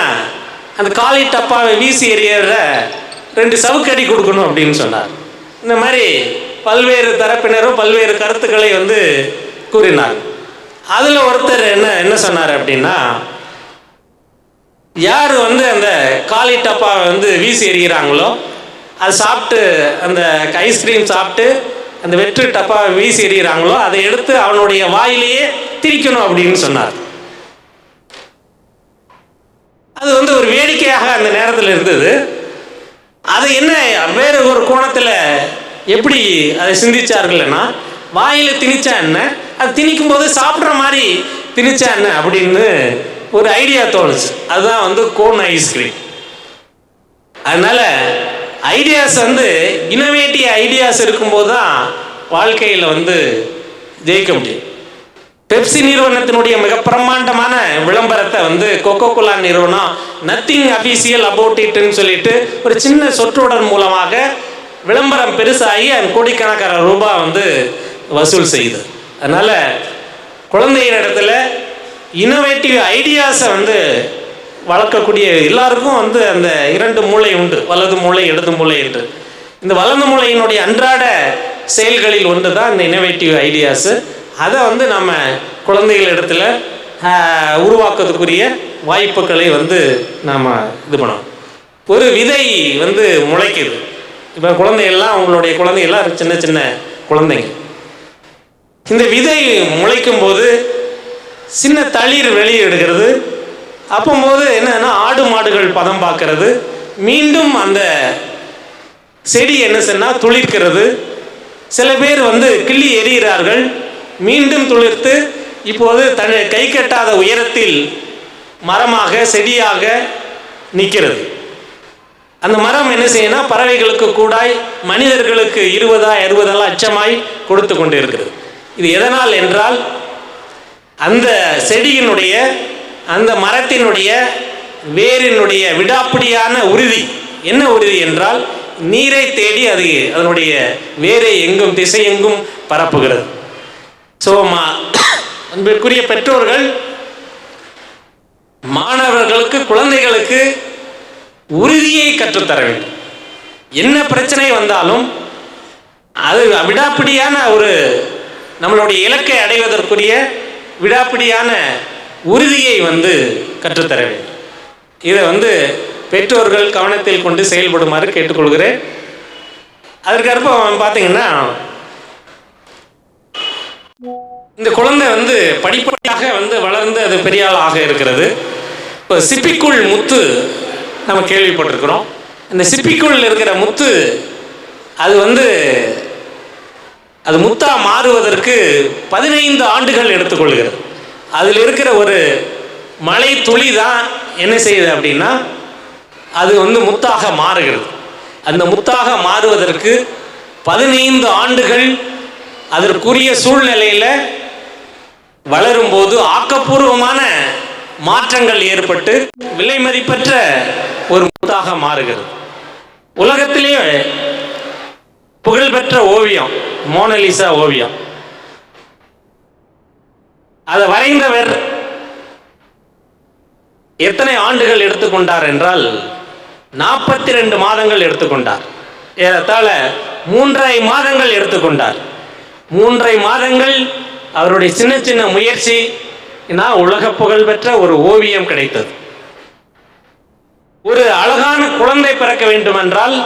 அந்த காலி டப்பாவை வீசி எறியற 2 சவுக்கடி கொடுக்கணும் அப்படின்னு சொன்னார். இந்த மாதிரி பல்வேறு தரப்பினரும் பல்வேறு கருத்துக்களை வந்து கூறினார். அதில் ஒருத்தர் என்ன சொன்னார் அப்படின்னா, யார் வந்து அந்த காலி டப்பாவை வந்து வீசி எறிகிறாங்களோ, அது சாப்பிட்டு அந்த ஐஸ்கிரீம் சாப்பிட்டு அந்த வெற்று டப்பாவை வீசி எறிகிறாங்களோ அதை எடுத்து அவனுடைய வாயிலேயே திரிக்கணும் அப்படின்னு சொன்னார். அது வந்து ஒரு வேடிக்கையாக அந்த நேரத்தில் இருந்தது. அது என்ன வேறு ஒரு கோணத்தில் எப்படி அதை சிந்திச்சார்கள்னா, வாயில் திணிச்சா என்ன, அது திணிக்கும் போது சாப்பிட்ற மாதிரி திணிச்சா என்ன அப்படின்னு ஒரு ஐடியா தோணுச்சு. அதுதான் வந்து கோன் ஐஸ்கிரீம். அதனால ஐடியாஸ் வந்து இனோவேட்டிவ் ஐடியாஸ் இருக்கும்போது தான் வாழ்க்கையில் வந்து ஜெயிக்க முடியும். பெப்சி நிறுவனத்தினுடைய மிக பிரம்மாண்டமான விளம்பரத்தை வந்து கொக்கோ கோலா நிறுவனம் நத்திங் அஃபீஷியல் அபவுட் இட்னு சொல்லிட்டு ஒரு சின்ன சொற்றொடர் மூலமாக விளம்பரம் பெருசாகி அந்த கோடிக்கணக்கான ரூபாய் வந்து வசூல் செய்யுது. அதனால குழந்தையின் இடத்துல இனோவேட்டிவ் ஐடியாஸை வந்து வளர்க்கக்கூடிய எல்லாருக்கும் வந்து அந்த 2 மூளை உண்டு, வலது மூளை இடது மூளை என்று. இந்த வலது மூளையினுடைய அன்றாட செயல்களில் ஒன்று தான் இந்த இனோவேட்டிவ் ஐடியாஸு. அதை வந்து நம்ம குழந்தைகள் இடத்துல உருவாக்குறதுக்குரிய வாய்ப்புகளை வந்து நாம் இது பண்ணணும். ஒரு விதை வந்து முளைக்குது. இப்போ குழந்தைகள்லாம், உங்களுடைய குழந்தைகள்லாம் சின்ன சின்ன குழந்தைங்க. இந்த விதை முளைக்கும் போது சின்ன தளிர் வெளியே எடுக்கிறது. அப்போது என்னன்னா, ஆடு மாடுகள் பதம் பார்க்கறது, மீண்டும் அந்த செடி என்ன சொன்னால் துளிர்க்கிறது. சில பேர் வந்து கிள்ளி எறிகிறார்கள், மீண்டும் துளிர்த்து இப்போது கை கட்டாத உயரத்தில் மரமாக செடியாக நிற்கிறது. அந்த மரம் என்ன செய்யணும், பறவைகளுக்கு கூடாய், மனிதர்களுக்கு 20-60 அச்சமாய் கொடுத்து கொண்டு இருக்கிறது. இது எதனால் என்றால், அந்த செடியினுடைய, அந்த மரத்தினுடைய வேரினுடைய விடாப்பிடியான உறுதி. என்ன உறுதி என்றால், நீரை தேடி அது அதனுடைய வேரை எங்கும் திசை எங்கும் பரப்புகிறது. ஸோ அன்பிற்குரிய பெற்றோர்கள் மாணவர்களுக்கு, குழந்தைகளுக்கு உறுதியை கற்றுத்தர வேண்டும். என்ன பிரச்சனை வந்தாலும் அது விடாப்பிடியான ஒரு நம்மளுடைய இலக்கை அடைவதற்குரிய விடாப்பிடியான உறுதியை வந்து கற்றுத்தர வேண்டும். இதை வந்து பெற்றோர்கள் கவனத்தில் கொண்டு செயல்படுமாறு கேட்டுக்கொள்கிறேன். அதற்கப்புறம் பார்த்தீங்கன்னா இந்த குழந்தை படிப்படியாக வளர்ந்து அது பெரிய ஆளாக இருக்கிறது. இப்போ சிப்பிக்குள் முத்து நம்ம கேள்விப்பட்டிருக்கிறோம். இந்த சிப்பிக்குள் இருக்கிற முத்து அது முத்தா மாறுவதற்கு 15 ஆண்டுகள் எடுத்துக்கொள்கிறது. அதில் இருக்கிற ஒரு மழை துளி தான் என்ன செய்யுது அப்படின்னா அது முத்தாக மாறுகிறது. அந்த முத்தாக மாறுவதற்கு 15 ஆண்டுகள் அதற்குரிய சூழ்நிலையில் வளரும்போது ஆக்கப்பூர்வமான மாற்றங்கள் ஏற்பட்டு விலை மதிப்பற்ற ஒரு முத்தாக மாறுகிறது. உலகத்திலேயே புகழ்பெற்ற ஓவியம் மோனலிசா ஓவியம். அதை வரைந்தவர் எத்தனை ஆண்டுகள் எடுத்துக்கொண்டார் என்றால் 42 மாதங்கள் எடுத்துக்கொண்டார். ஏறத்தாழ 3.5 மாதங்கள் எடுத்துக்கொண்டார். 3.5 மாதங்கள் அவருடைய சின்ன சின்ன முயற்சி உலக புகழ்பெற்ற ஒரு ஓவியம் கிடைத்தது. ஒரு அழகான குழந்தை பிறக்க வேண்டுமென்றால்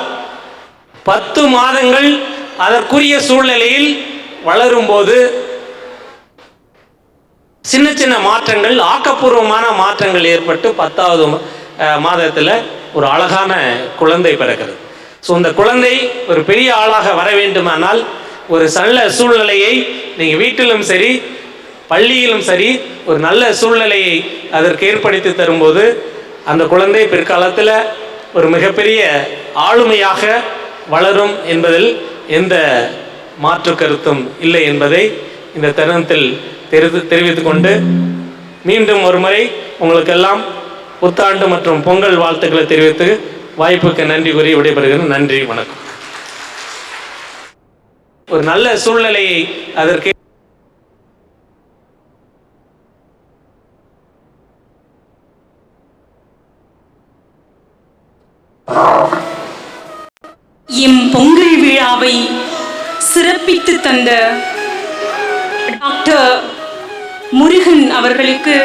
10 மாதங்கள் அதற்குரிய சூழ்நிலையில் வளரும்போது சின்ன சின்ன மாற்றங்கள் ஆக்கப்பூர்வமான மாற்றங்கள் ஏற்பட்டு 10வது மாதத்தில் ஒரு அழகான குழந்தை பிறக்கிறது. ஸோ இந்த குழந்தை ஒரு பெரிய ஆளாக வர வேண்டுமானால் ஒரு நல்ல சூழ்நிலையை நீங்கள் வீட்டிலும் சரி பள்ளியிலும் சரி ஒரு நல்ல சூழ்நிலையை அதற்கு ஏற்படுத்தி தரும்போது அந்த குழந்தை பிற்காலத்தில் ஒரு மிகப்பெரிய ஆளுமையாக வளரும் என்பதில் எந்த மாற்று கருத்தும் இல்லை என்பதை இந்த தருணத்தில் தெரிவித்துக் கொண்டு மீண்டும் ஒரு முறை உங்களுக்கெல்லாம் புத்தாண்டு மற்றும் பொங்கல் வாழ்த்துக்களை தெரிவித்து வாய்ப்புக்கு நன்றி கூறி விடைபெறுகிறேன். நன்றி, வணக்கம். ஒரு நல்ல சூழ்நிலையை அதற்கு எம் பொங்கல் விழாவை சிறப்பித்து தந்த டாக்டர் முருகன் அவர்களுக்கு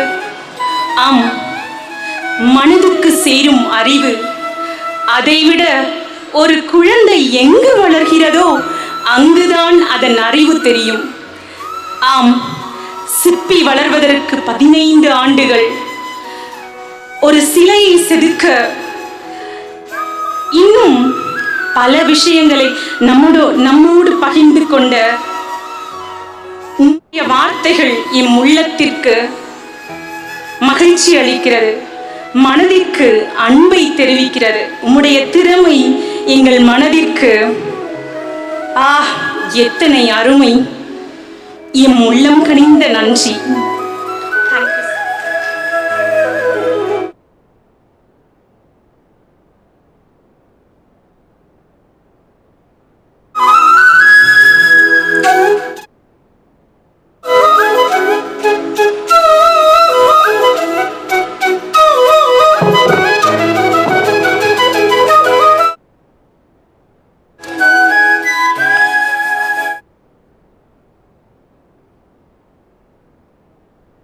மனதுக்கு சேரும் அறிவு, அதைவிட ஒரு குழந்தை எங்கு வளர்கிறதோ அங்குதான் அதன் அறிவு தெரியும். சிப்பி வளர்வதற்கு 15 ஆண்டுகள், ஒரு சிலையை செதுக்க இன்னும் பல விஷயங்களை நம்மோடு பகிர்ந்து கொண்ட உங்களுடைய வார்த்தைகள் எம் உள்ளத்திற்கு மகிழ்ச்சி அளிக்கிறது, மனதிற்கு அன்பை தெரிவிக்கிறது. உம்முடைய திறமை எங்கள் மனதிற்கு எத்தனை அருமை. எம் உள்ளம் கனிந்த நன்றி.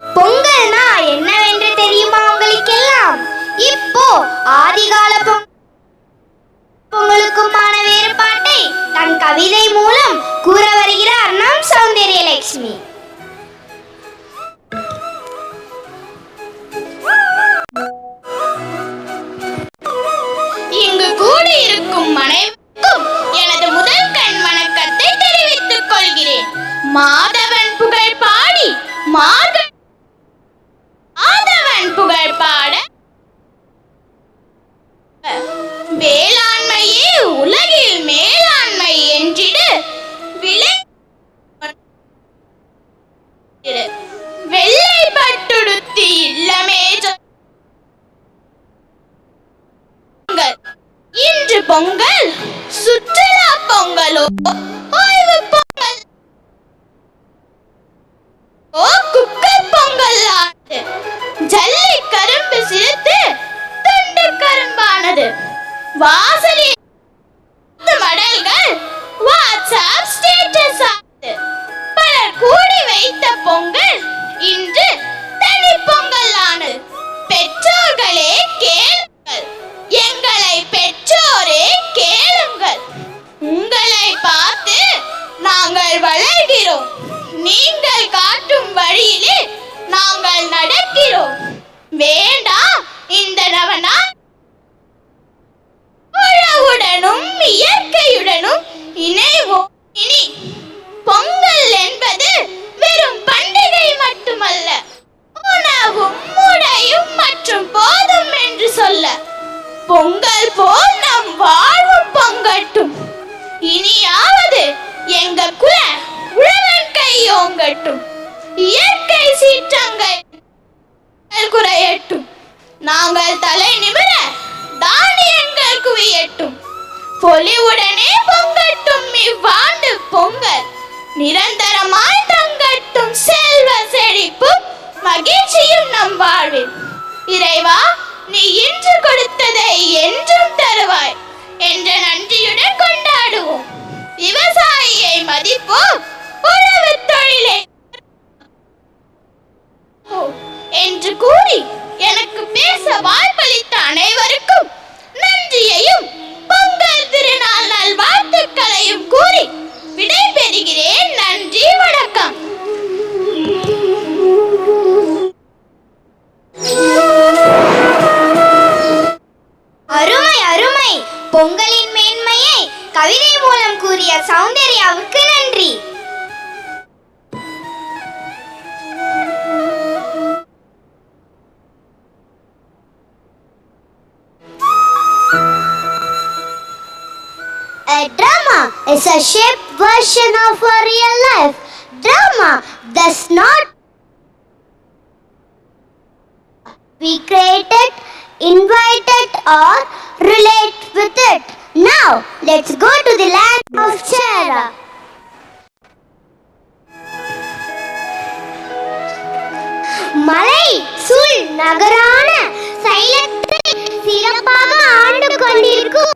பொங்கல்னா என்னவென்று தெரியுமா உங்களுக்கெல்லாம்? இப்போ ஆதிகால பொங்கலுக்குமான வேறுபாட்டை தன் கவிதை மூலம் கூற வருகிறார் நம் சௌந்தர்யலட்சுமி. இங்கு கூடியிருக்கும் அனைவருக்கும் எனது முதல் கண் வணக்கத்தை தெரிவித்துக் கொள்கிறேன். மாதவன் புகழ் பாடி மாதவன் புகழ் பாட வேளாண்மையே உலகில் மேலாண்மை என்றிடு வெள்ளை பட்டுடுத்தி இல்லமே இன்று பொங்கல் சுற்றுலா பொங்கலோ ஓய்வு பொங்கல் குக்கர் பொங்கல் ஆனது. ஜல்லி கரும்பு சிரித்து துண்டு கரும்பானது. வாசலில் மடல்கள் வாட்ஸ்அப் ஸ்டேட்டஸ் ஆனது. பலர் கூடி வைத்த பொங்கல் இன்று தனி பொங்கல் ஆனது. பெற்றோர்களே கேளுங்கள். பொங்கல் போல் நம் வாழ்வும் பொங்கட்டும். இனியாவது எங்க குல உழவன் கையோங்கட்டும். இயற்கை சீற்றங்கள் குறையட்டும். நாங்கள் தலை நிமிர தானியங்கள் குவியட்டும். பொலிவுடனே பொங்கட்டும் இவ்வாண்டு பொங்கல். நிரந்தரமாய் தங்கட்டும் செல்வ செழிப்பும் மகிழ்ச்சியும் நம் வாழ்வில். இறைவா, நீ இன்று கொடுத்ததை என்றும் தருவாய் என்ற நன்றியுடன் கொண்டாடுவோம். விவசாயியை மதிப்போம், உழவு தொழிலை என்று கூறி எனக்கு பேச வாய்ப்பளித்த அனைவருக்கும் நன்றியையும் பொங்கல் திருநாள் நல்வாழ்த்துக்களையும் கூறி விடைபெறுகிறேன். நன்றி, வணக்கம். அருமை அருமை. பொங்கலின் மேன்மையை கவிதை மூலம் கூறிய சௌந்தர்யாவுக்கு நன்றி. A drama is a shaped version of a real life. Drama does not be created, invited or relate with it. Now let's go to the land of Chera. மலை சூழ் நகரான சைலத்தை சிறப்பாக ஆண்டு கொண்டிருக்கும்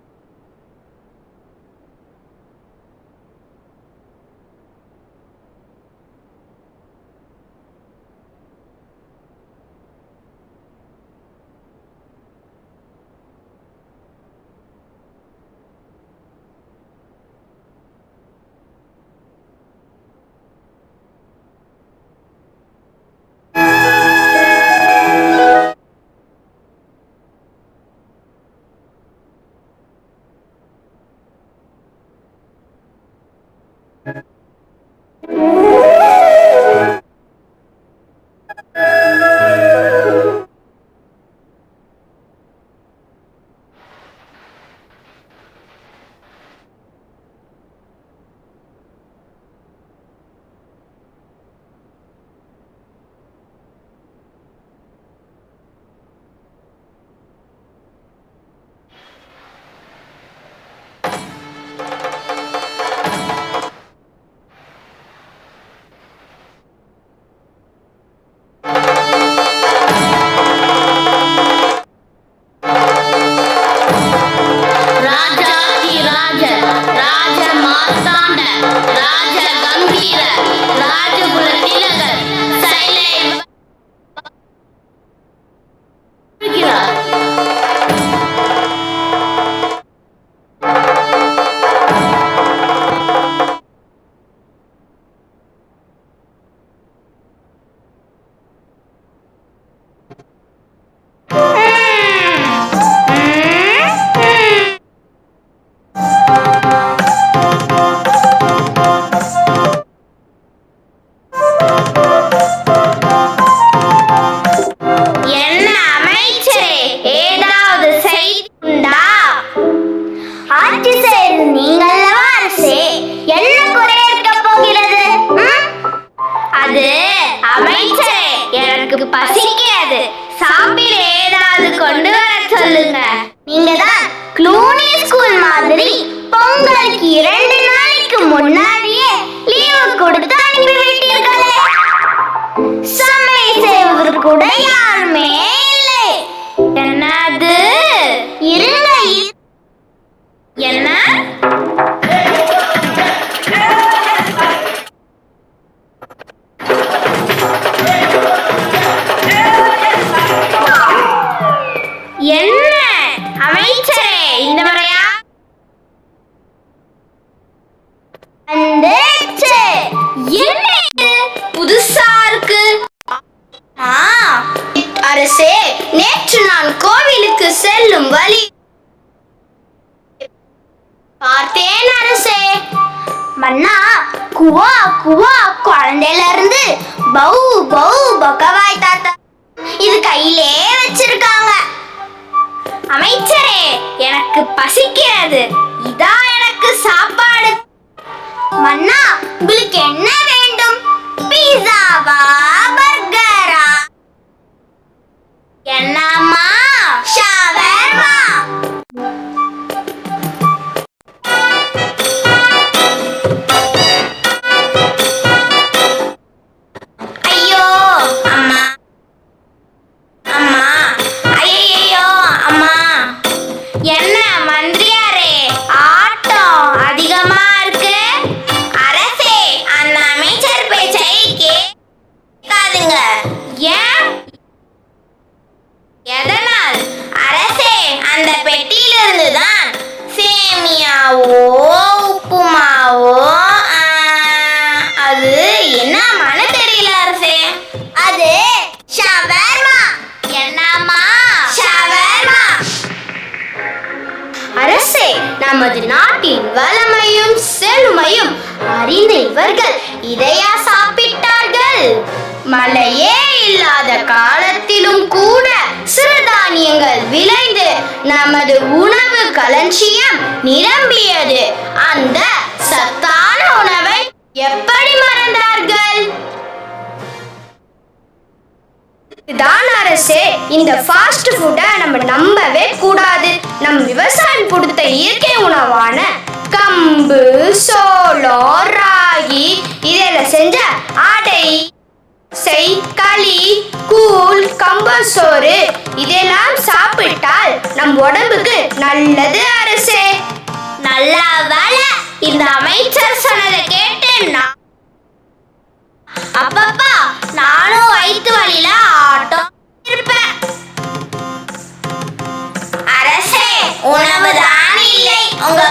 பசிக்காது, சாப்பிட ஏதாவது கொண்டு வர சொல்லுங்க. நீங்க தான் க்ளூனி ஸ்கூல் மாதிரி பொங்கலுக்கு 2 நாளைக்கு முன்னாடியே லீவு கொடுத்து அனுப்பி விட்டீர்களே. சமையல் செய்வது கூட யாருமே இல்லை. என்னது? இருங்க. என்ன? என்ன அமைச்சரே, இந்த முறையா என்ன புதுசா இருக்கு? அரசே, நேற்று நான் கோவிலுக்கு செல்லும் வழி பார்த்தேன் அரசே. மன்னா, குவா குவா குழந்தையில இருந்து பௌ பௌ பகவாய் தாத்தா இது கையிலே வச்சிருக்காங்க. அமைச்சரே, எனக்கு பசிக்கிறது. இதான் எனக்கு சாப்பாடு. மன்னா, உங்களுக்கு என்ன வேண்டும்? பீஸாவா, பர்கரா? என்னம்மா? ஷவர்மா. ஐயோ அம்மா, அம்மா, ஐயோ அம்மா. என்ன மந்திரியாரே, ஆட்டம் அதிகமா இருக்கு. அரசே, அந்த அமைச்சர் பேச்சை கேட்காதுங்க. ஏன்? எதனால்? அரசே, அந்த பெட்டியிலிருந்து தான் சேமியாவோ உப்புமாவோ அது என்னமான்னு தெரியல அரசே. அது ஷவர்மா. என்னம்மா? ஷவர்மா. அரசே, நமது நாட்டின் வளமையும் செழுமையும் அறிந்த இவர்கள் இதையா சாப்பிட்டார்கள்? மழையே இல்லாத காலத்திலும் கூட சிறுதானியங்கள் விளைந்து நமது உணவு களஞ்சியம் நிரம்பியது. அந்த சத்தான உணவை எப்படி மறந்தார்கள்? தான் அரசே, இந்த ஃபாஸ்ட் ஃபுட்டை நம்ம நம்பவே கூடாது. நம் விவசாயம் கொடுத்த இயற்கை உணவான கம்பு, சோளம், ராகி இதெல்லாம் செஞ்ச ஆடை, களி, கூழ், கம்பசோறு இதெல்லாம் சாப்பிட்டால் நம் உடம்புக்கு நல்லது அரசே. நல்ல வேளை இந்த அமைச்சர் சொன்னதை கேட்டு அப்பப்பா நானும் வயிற்று வலியில ஆட்டம் இருப்பேன். அரசே, உணவு தான் இல்லை உங்க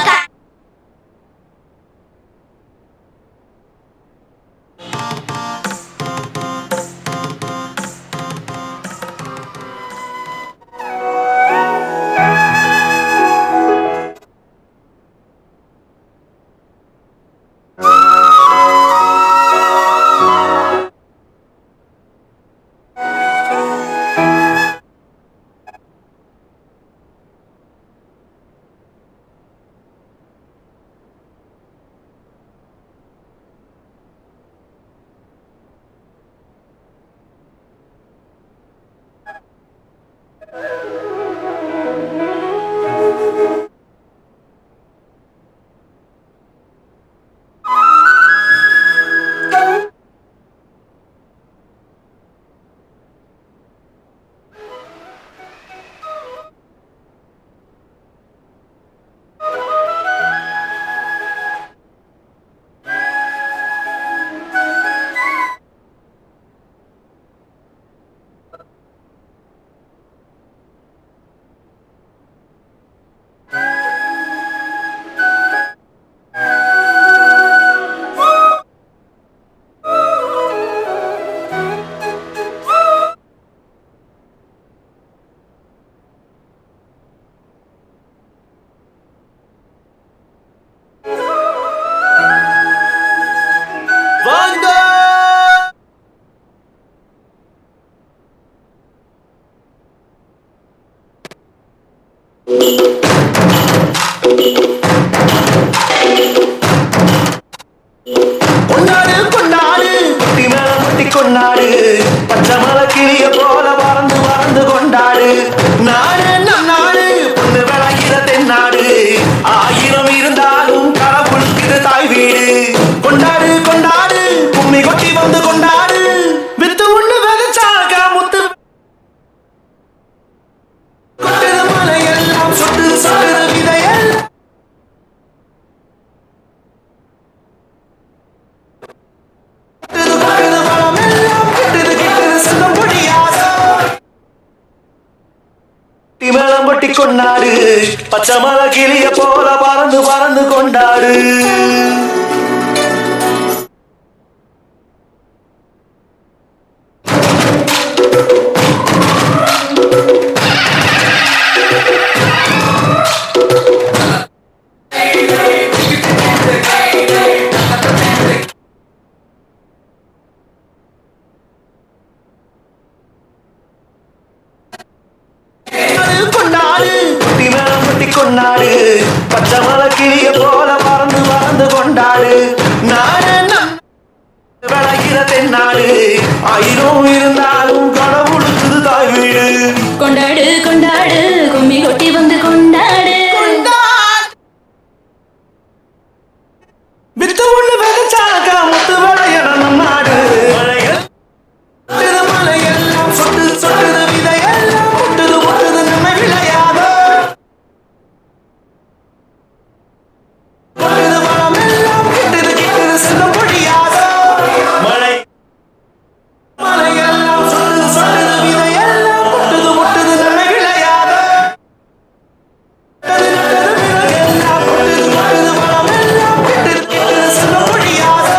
கொண்டாடு, பச்சை மலை கிளிய போல பறந்து பறந்து கொண்டாடு. நாடு நம் நாடு, பொண்ணு விளைகிற தென்னாடு. ஆயிரம் இருந்தாலும் கடவுளுக்கு தாய் வீடு. கொண்டாடு கொண்டாடு, கும்மி கொட்டி வந்து கொண்டாடு. வித்து ஒண்ணு விதைச்சாக முத்து கொட்டது மலையெல்லாம் சொட்டு சாகுற விதையல். மேளம் கொட்டி கொண்டாடு, பச்சை மலை கிளிய போல பறந்து பறந்து கொண்டாடு. கொண்டாடு, குட்டி மேளம் கொட்டி பச்சை மலை கிளிய போல பறந்து பறந்து கொண்டாடு. நாடு விளைகிற தென்னாடு, ஆயிரம் இருந்தாலும் கடவுளுக்கு தாய் வீடு. கொண்டாடு கொண்டாடு கும்மி கொட்டி வந்து கொண்டாடு. வித்து ஒண்ணு விதைச்சாக்க முத்து விளையணும் நம் நாடு. மலையெல்லாம் சொட்டு சொட்டுது, விதையெல்லாம் முட்டுது முட்டுது நம்ம விளையாதோ. பொழுது மனம் எல்லாம் கிட்டுது கிட்டுது செல்ல முடியாதோ. மலையெல்லாம் சொட்டுது சொட்டுது, விதையெல்லாம் முட்டுது முட்டுது நம்ம விளையாதோ. விதையெல்லாம் முட்டுது முட்டுது மனம் எல்லாம் கிட்டுது கிட்டுது செல்ல முடியாதோ.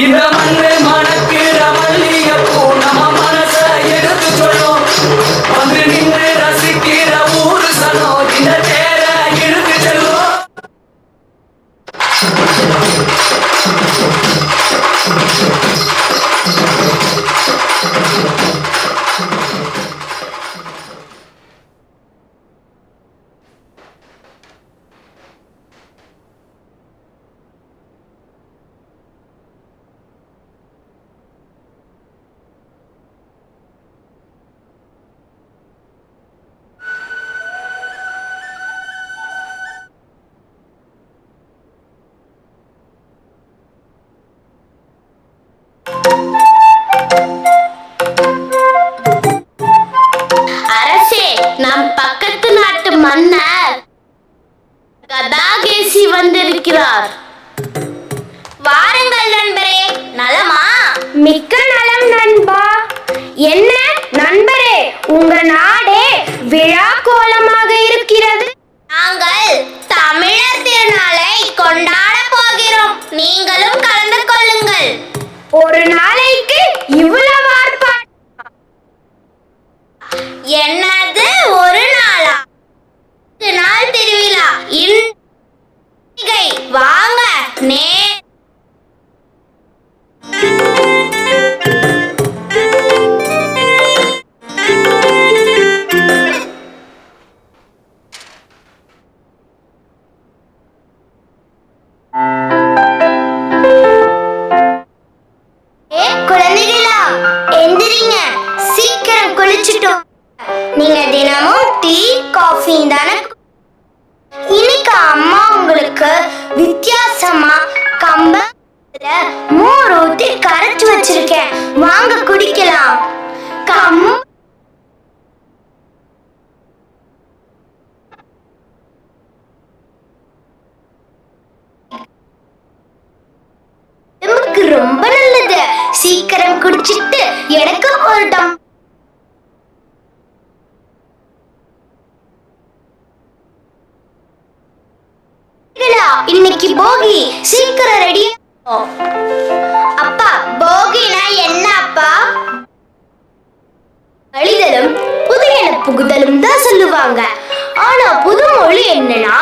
இந்த மண்ணு மணக்கிற மல்லிகைப்பூ நம்ம மனச எடுத்து சொல்லும். வந்து நின்று ரசிக்கிற ஊரு சனம் இந்த தேர இழுத்து செல்லும். அரசே, நம் பக்கத்து நாட்டு மன்னர் கதாகேசி வந்திருக்கிறார். வாருங்கள் நண்பரே. நலமா? மிக்க நலம் நண்பா. என்ன நண்பரே, உங்க நாடே விழா கோலமாக இருக்கிறது. நாங்கள் தமிழர் திருநாளை கொண்டாட போகிறோம். நீங்களும் கலந்து கொள்ளுங்கள். ஒரு நாளைக்கு இவ்வளவு ஆர்ப்பாட்டம்? கம்பத்துல மோர் ஊத்தி கரைச்சு வச்சிருக்கேன், வாங்க குடிக்கலாம். உடம்புக்கு ரொம்ப நல்லது. சீக்கிரம் குடிச்சிட்டு எனக்கு ஒரு இன்னைக்கு போகி, சீக்கிரம் ரெடி. அப்பா, போகினா என்ன அப்பா? அழிதலும் புதிய புகுதலும் தான் சொல்லுவாங்க. ஆனா புதுமொழி என்னன்னா,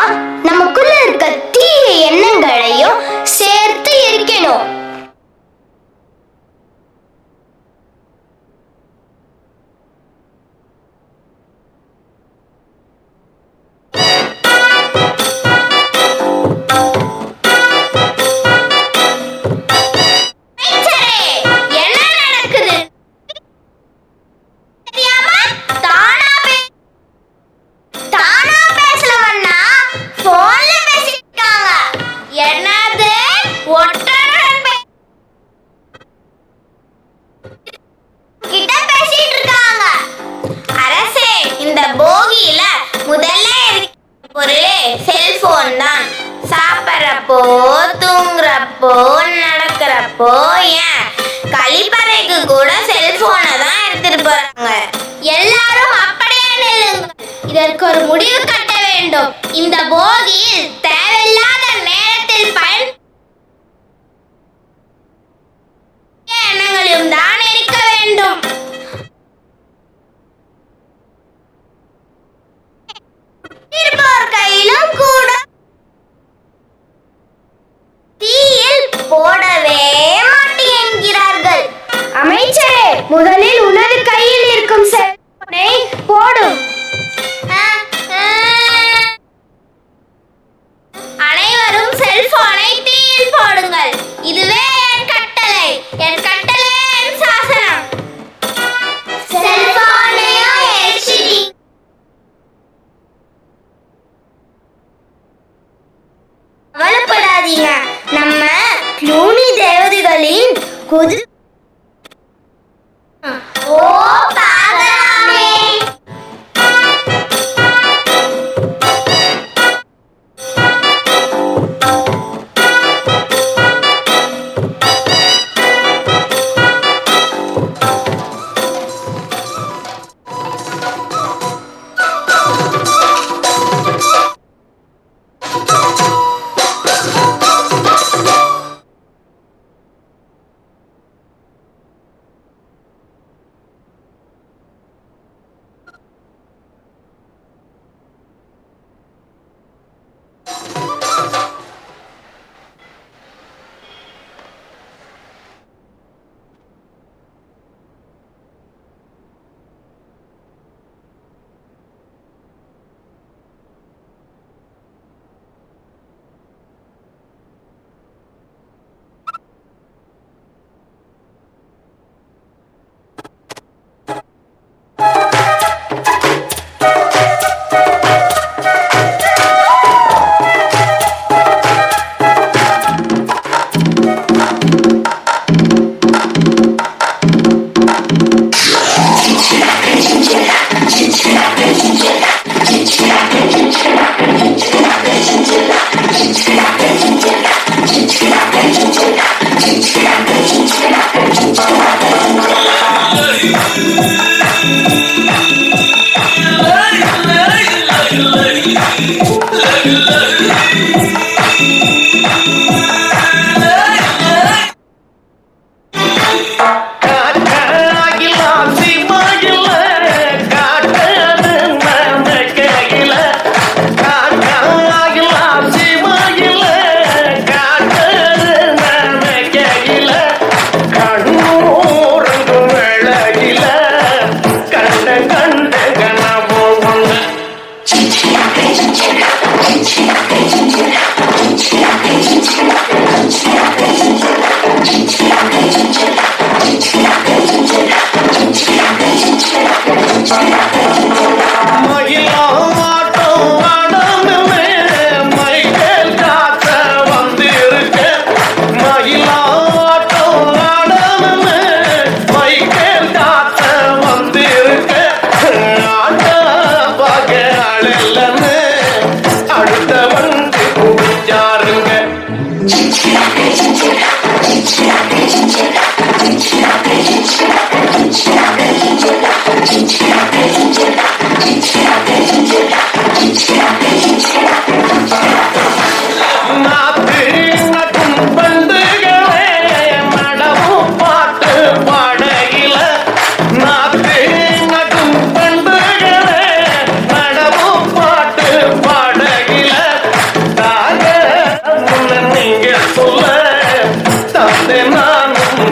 நமக்குள்ள இருக்க தீய எண்ணங்களையும் சேர்த்து இருக்கணும். சாப்பிட்றப்போ, தூங்குறப்போ, நடக்கிறப்போ, ஏன் கழிப்பறைக்கு கூட செல்போனை தான் எடுத்துட்டு போறாங்க. எல்லாரும் அப்படியே நில்லுங்க. இதற்கு ஒரு முடிவு கட்ட வேண்டும். இந்த போகியில் தேவையில்லாத நேரத்தில் எண்ணங்களையும் தான் இருக்க வேண்டும். கையிலும் கூட தீயில் போடவே மாட்டேங்கிறார்கள். அமைச்சரே, முதலில் உனது கையில் இருக்கும் செல்போனை போடும். அனைவரும் செல்போனை தீயில் போடுங்கள். இதுவே என் கட்டளை. என் கட்டளை என் சாசனம். செல்போனையும் எரிச்சிடி. கவலைப்படாதீங்க, நம்ம க்ளூனி தேவதைகளின் குதிரை. ஓ பார்க்கலாமே.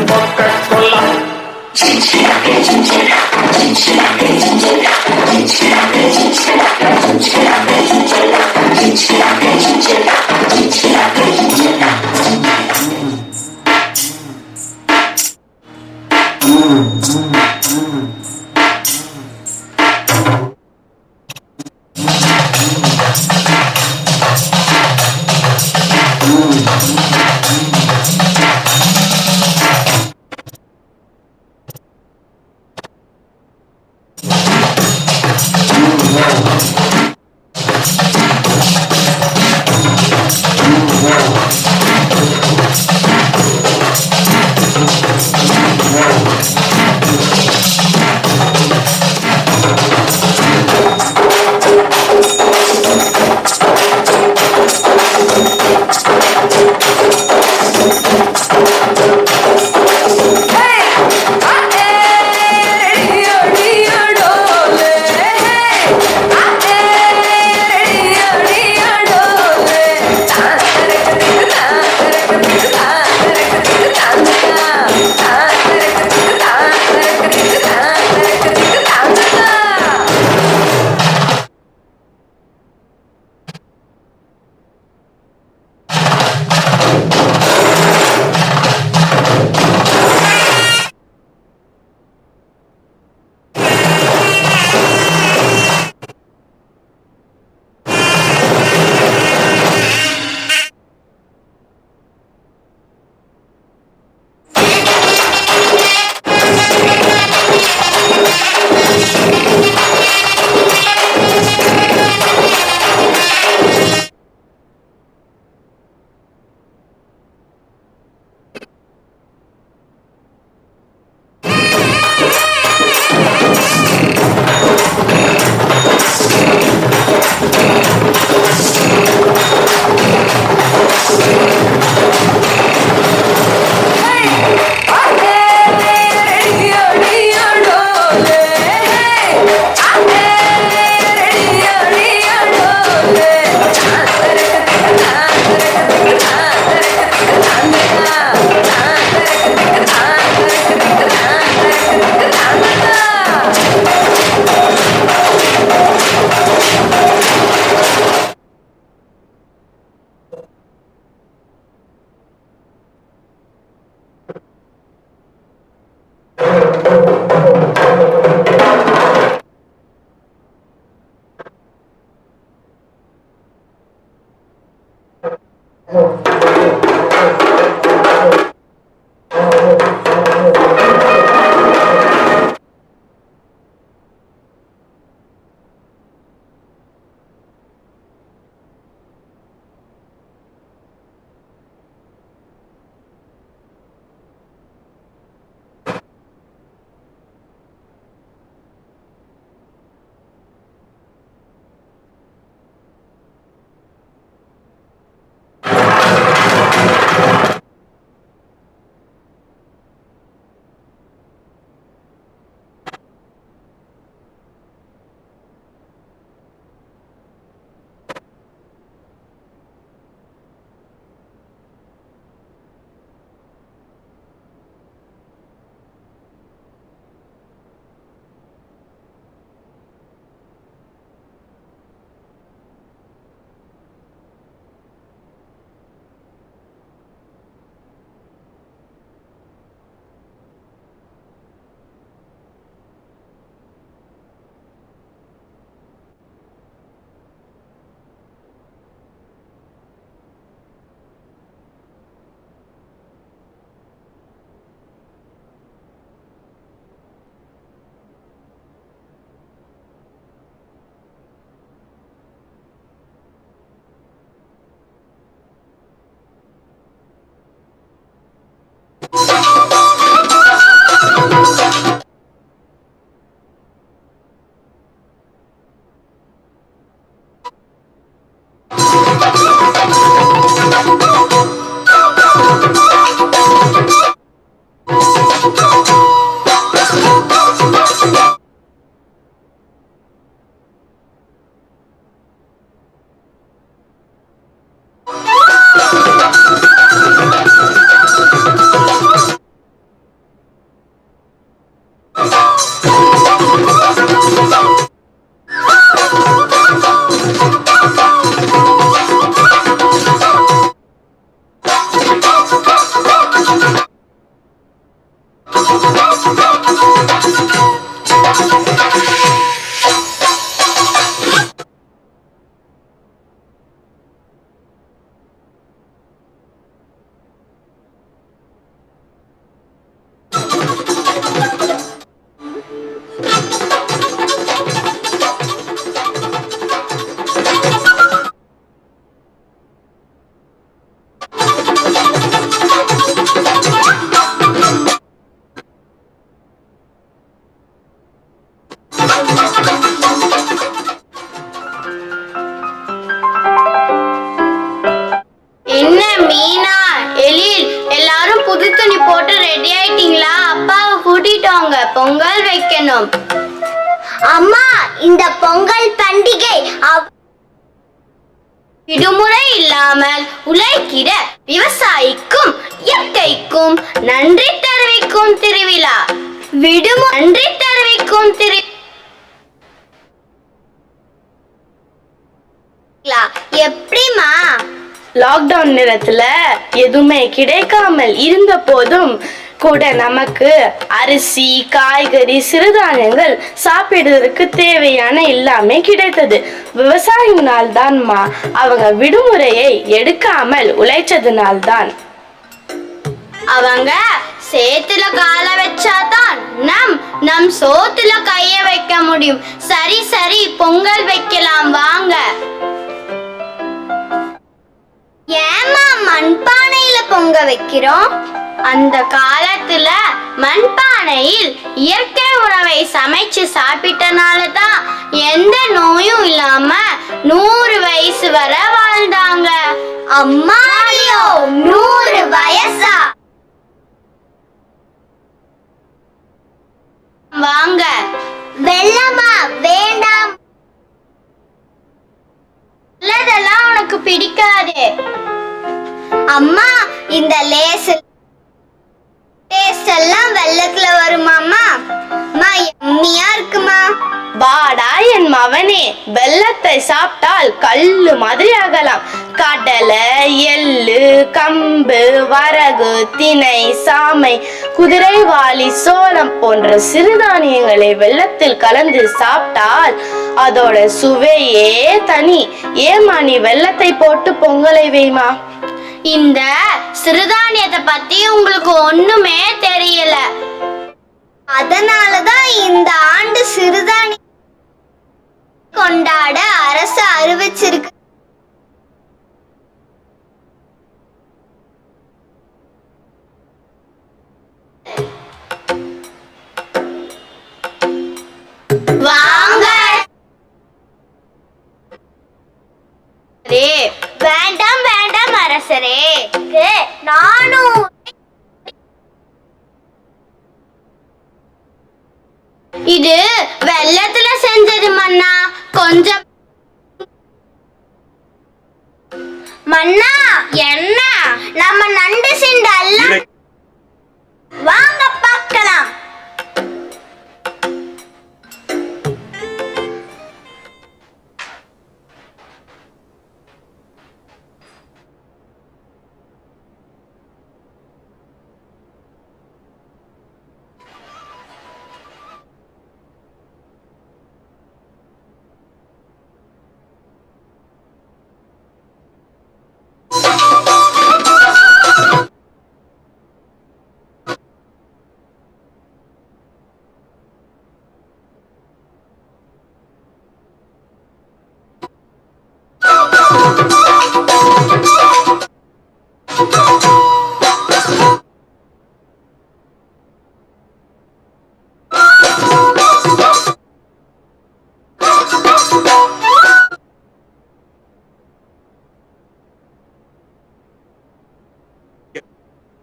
Coca-Cola. என்ன மீனா, எழில் எல்லாரும் புது துணி போட்டு ரெடி ஆயிட்டீங்களா? அப்பாவை கூட்டிட்டு வாங்க, பொங்கல் வைக்கணும். அம்மா, இந்த பொங்கல் பண்டிகை விடுமுறை இல்லாமல் உழைக்கிற விவசாயிக்கும் இயற்கைக்கும் நன்றி தெரிவிக்கும் திருவிழா. நன்றி தெரிவிக்கும் திருவிழா எப்படிமா? லாக்டவுன் நேரத்துல எதுவுமே கிடைக்காமல் இருந்த போதும் கூட நமக்கு அரிசி, காய்கறி, சிறுதானியங்கள் சாப்பிடுறதுக்கு தேவையான எல்லாமே கிடைத்தது. விவசாயினால் தான்மா. அவங்க விடுமுறையை எடுக்காமல் உழைச்சதுனால்தான். அவங்க சேத்துல கால வச்சாதான் நம் சோத்துல கைய வைக்க முடியும். சரி சரி, பொங்கல் வைக்கலாம் வாங்க. ஏமா மண்பானையில பொங்க வைக்கிறோம்? அந்த காலத்துல மண்பானையில் இயற்கை உணவை சமைச்சு சாப்பிட்டனால தான் எந்த நோயும் இல்லாம 100 வயசு வரை வாழ்ந்தாங்க. அம்மாடியோ 100 வயசா? வாங்க. வெள்ளமா வேண்டாம், நல்லதெல்லாம் உனக்கு பிடிக்காது. அம்மா, இந்த லேஸ் எல்லாம் வெள்ளத்துல வருமாமா? அம்மா, எம்மியா இருக்குமா? வாடா என் மவனே, வெள்ளத்தை சாப்பிட்டால் கல்லு மாதிரி ஆகலாம். கடலை, எள்ளு, கம்பு, வரகு, திணை, சாமை, குதிரைவாலி, சோளம் போன்ற சிறுதானியங்களை வெள்ளத்தில் கலந்து சாப்பிட்டால் அதோட சுவையே தனி. ஏமா நீ வெள்ளத்தை போட்டு பொங்கலை வைமா? இந்த சிறுதானியத்தை பத்தி உங்களுக்கு ஒண்ணுமே தெரியல. அதனாலதான் இந்த ஆண்டு சிறுதானியம் கொண்டாட அரசு அறிவிச்சிருக்கு. வாங்க. வேண்டாம் வேண்டாம் அரசரே, நானும் இது வெள்ளத்துல செஞ்சது மன்னா. கொஞ்சம் மன்னா. என்ன? நம்ம நண்டு சிண்டல்ல. வாங்க பார்க்கலாம்.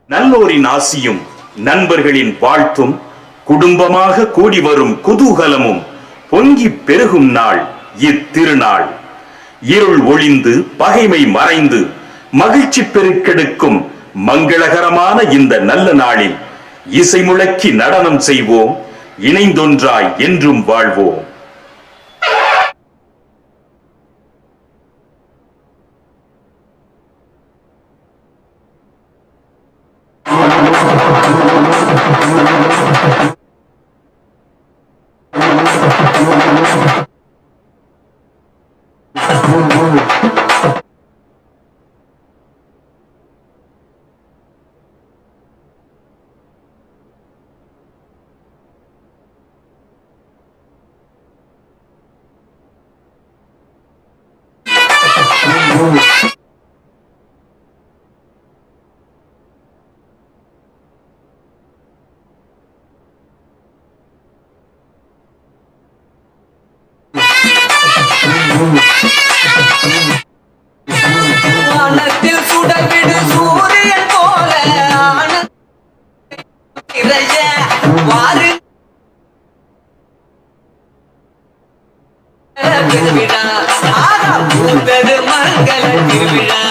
நல்லோரின் ஆசியும் நண்பர்களின் வாழ்த்தும் குடும்பமாக கூடி வரும் குதூகலமும் பொங்கி பெருகும் நாள் இத்திருநாள். இருள் ஒளிந்து பகைமை மறைந்து மகிழ்ச்சி பெருக்கெடுக்கும் மங்களகரமான இந்த நல்ல நாளில் இசை முழக்கி நடனம் செய்வோம், இணைந்தொன்றாய் என்றும் வாழ்வோம். வானத்தில் சுடர்விடு சூரியன் போல வாரு திருவிழா பூத்தது மங்கள திருவிழா.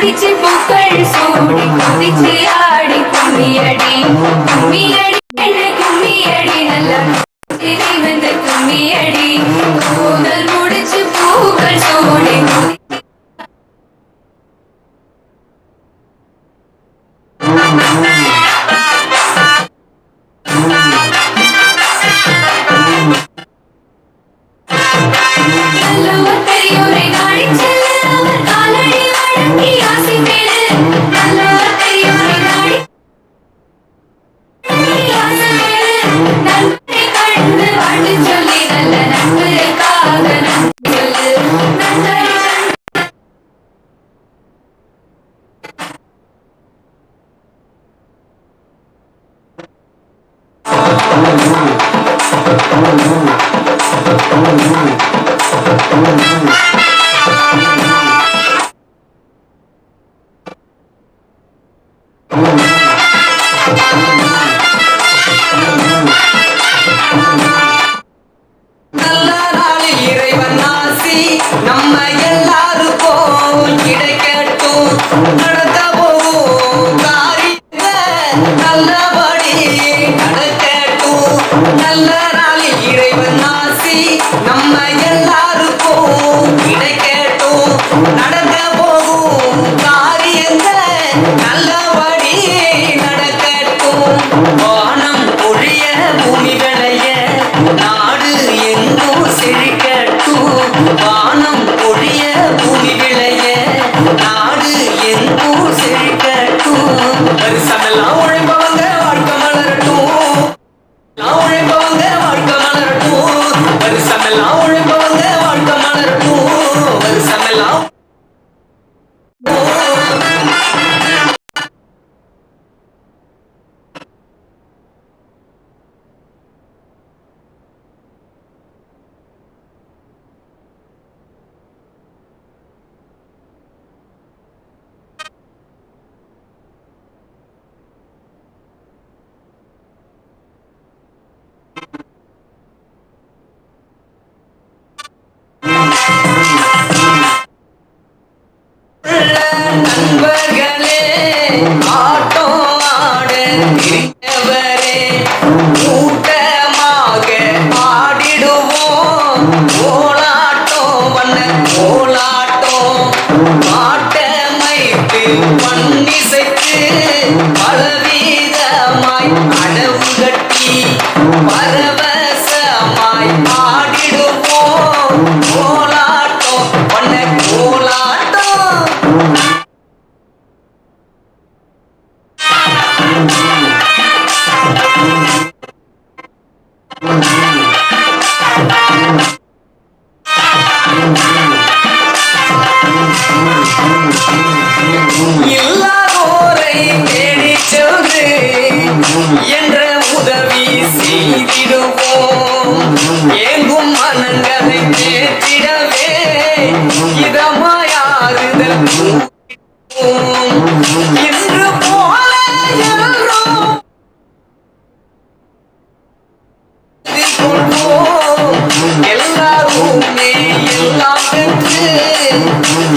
முடிச்சு பூக்கள் சூடி குதிச்சு ஆடி கும்மியடி கும்மியடி கும்மியடி நல்ல வந்து கும்மியடி கூந்தல் முடிச்சு பூக்கள் சூடி பாட்டமைத்து பண்ணிசைத்து இல்லாதோரை தேடி சென்று என்ற உதவி செய்திடுவோம். ஏங்கும் மனங்களை தேற்றிடவே இதமாயாறுதல் இன்று போல என்றும் எல்லாருமே எல்லாம் பெற்று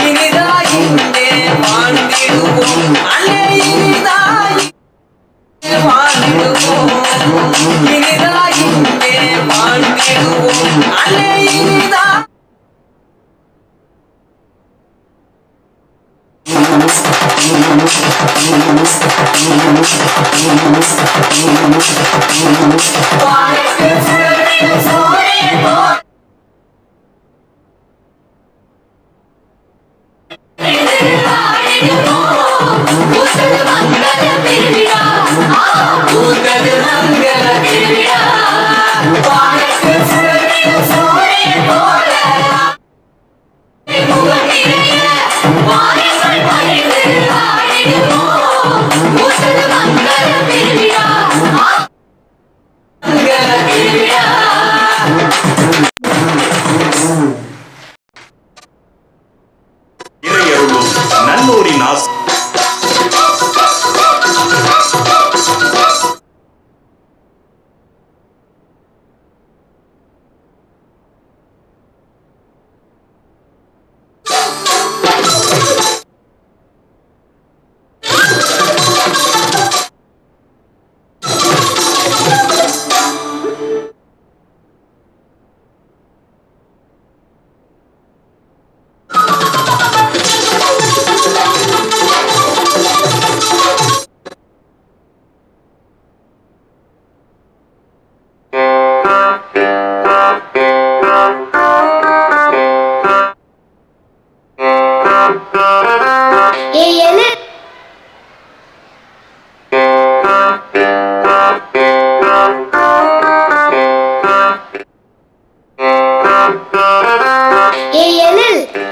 இனிதாய் இங்கே வாழ்ந்திடுவோம். அன்னை இனிதாய் வாழ்ந்திடுவோம். இனிதாய் இங்கே வாழ்ந்திடுவோம். அன்னை இனிதாய் இறையருளும் நல்லோரின் ஆசி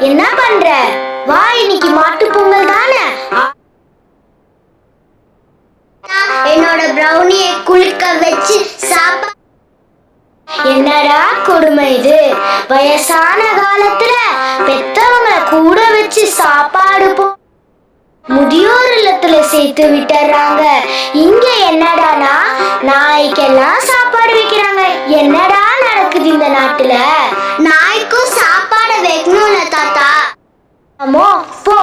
என்ன பண்ற? வா, இன்னைக்கு மாட்டு பொங்கல் தானே. என்னோட பிரௌனியை குளிக்க வச்சு சாப்பா. என்னடா கொடுமை இது! வயசான காலத்துல பெத்தவங்க கூட வச்சு சாப்பாடு முதியோர் இல்லத்துல சேர்த்து விட்டுறாங்க. இங்க என்னடானா நாய்க்கெல்லாம் சாப்பாடு வைக்கிறாங்க. என்னடா நடக்குது இந்த நாட்டுல? நாய்க்கும் சாப்பாடு வைக்கணும்ல தாத்தா. அம்மோ போ,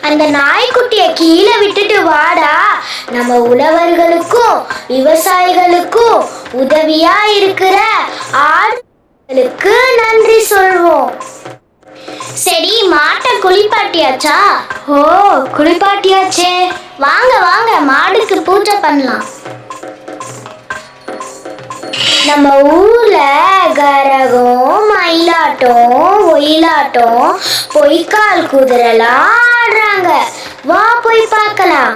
அந்த நாய்க்குட்டிய கீழே விட்டுட்டு வாடா. நம்ம உழவர்களுக்கும் விவசாயிகளுக்கும் உதவியா இருக்கிற ஆளுக்கு நன்றி சொல்வோம். சரி, மாட்டை குளிப்பாட்டியாச்சா? ஓ, குளிப்பாட்டியாச்சே. வாங்க வாங்க, மாடுக்கு பூஜை பண்ணலாம். நம்ம ஊர்ல கரகம், மயிலாட்டம், ஒயிலாட்டம், பொய்க்கால் குதிரைலாம் ஆடுறாங்க. வா போய் பார்க்கலாம்.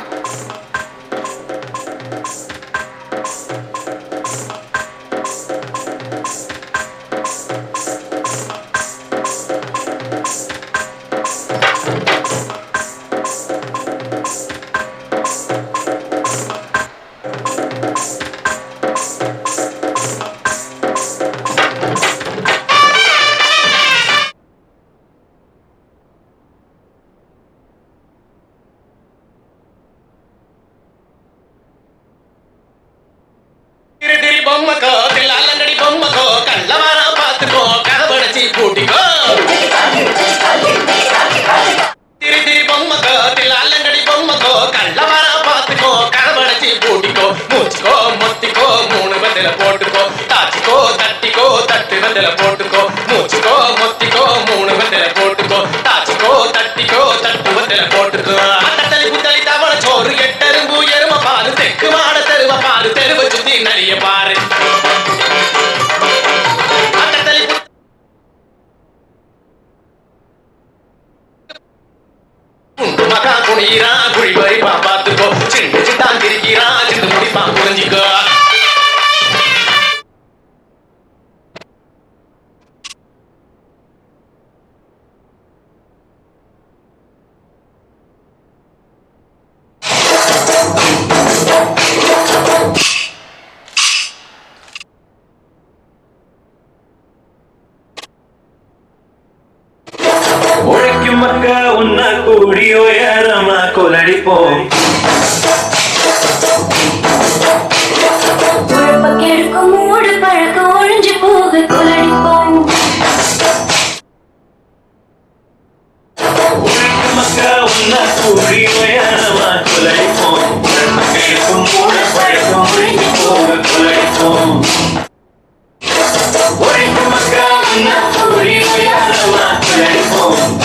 கொள்ளடிப்போம். கெடுக்கும் மூடு பழக்கம் ஒழிஞ்சு போக கொள்ளடிப்போம். மக்கா உன்ன கூடி உயரமா கொள்ளடிப்போம். கெடுக்கும் மூடு பழக்கம் ஒழிஞ்சு போக கொள்ளடிப்போம். மக்கா உன்ன கூடி உயரமா கொள்ளடிப்போம்.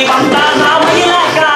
வந்தானா மயிலக்கார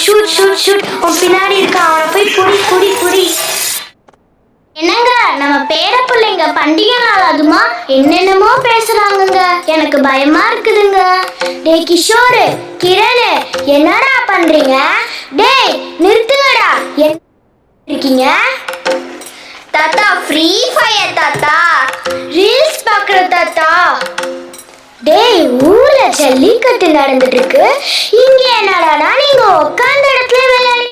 ஷூட் ஷூட் ஷூட் உன் பின்னாடி இருக்க அவனை போய் புடி புடி புடி. என்னங்க நம்ம பேர பிள்ளைங்க பண்டிகை நாள் அதுமா என்னென்னமோ பேசுறாங்கங்க, எனக்கு பயமா இருக்குதுங்க. டேய் கிஷோரு, கிரண், என்னடா பண்றீங்க? டேய் நிறுத்துங்கடா, என்ன இருக்கீங்க? தாத்தா ஃப்ரீ ஃபயர் தாத்தா, ரீல்ஸ் பார்க்குற தாத்தா. டேய் ஊர்ல ஜல்லிக்கட்டு நடந்துட்டு இருக்கு, இங்க என்னடானா நீங்க உட்கார்ந்த இடத்துல விளையாடி.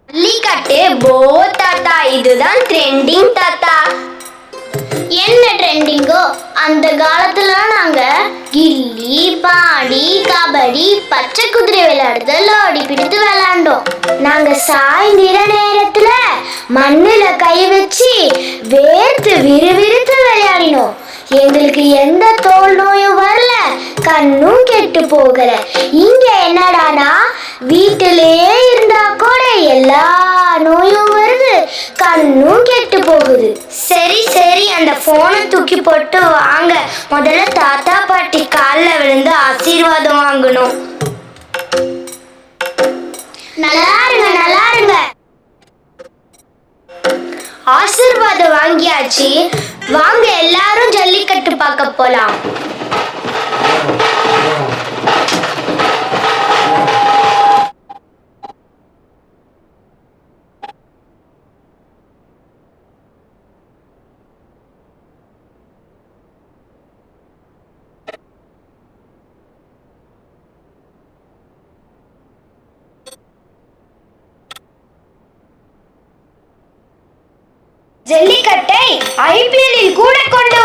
ஜல்லிக்கட்டு போ தாத்தா, இதுதான் ட்ரெண்டிங் தாத்தா. என்ன ட்ரெண்டிங்கோ? அந்த காலத்துல நாங்க கில்லி பாடி கபடி பச்சை குதிரை விளையாடுதல் ஓடி பிடித்து விளையாண்டோம். நாங்க சாயந்திர நேரத்துல மண்ணுல கை வச்சு வேர்த்து விறுவிறுத்து விளையாடினோம். எங்களுக்கு எந்த தோல் நோயும் வரல, கண்ணும் கெட்டு போகல. இங்க என்னடானா வீட்டிலேயே இருந்தா கூட எல்லா நோயும் வருது, கண்ணும் கெட்டு போகுது. சரி சரி, அந்த போனை தூக்கி போட்டு வாங்க, முதல்ல தாத்தா பாட்டி காலில் விழுந்து ஆசீர்வாதம் வாங்கணும். நல்லா இருங்க நல்லா இருங்க. ஆசீர்வாதம் வாங்கியாச்சு, வாங்க எல்லாரும் ஜல்லிக்கட்டு பார்க்க போலாம். ஜல்லிக்கட்டை ஐபிஎல்லில் கூட கொண்டு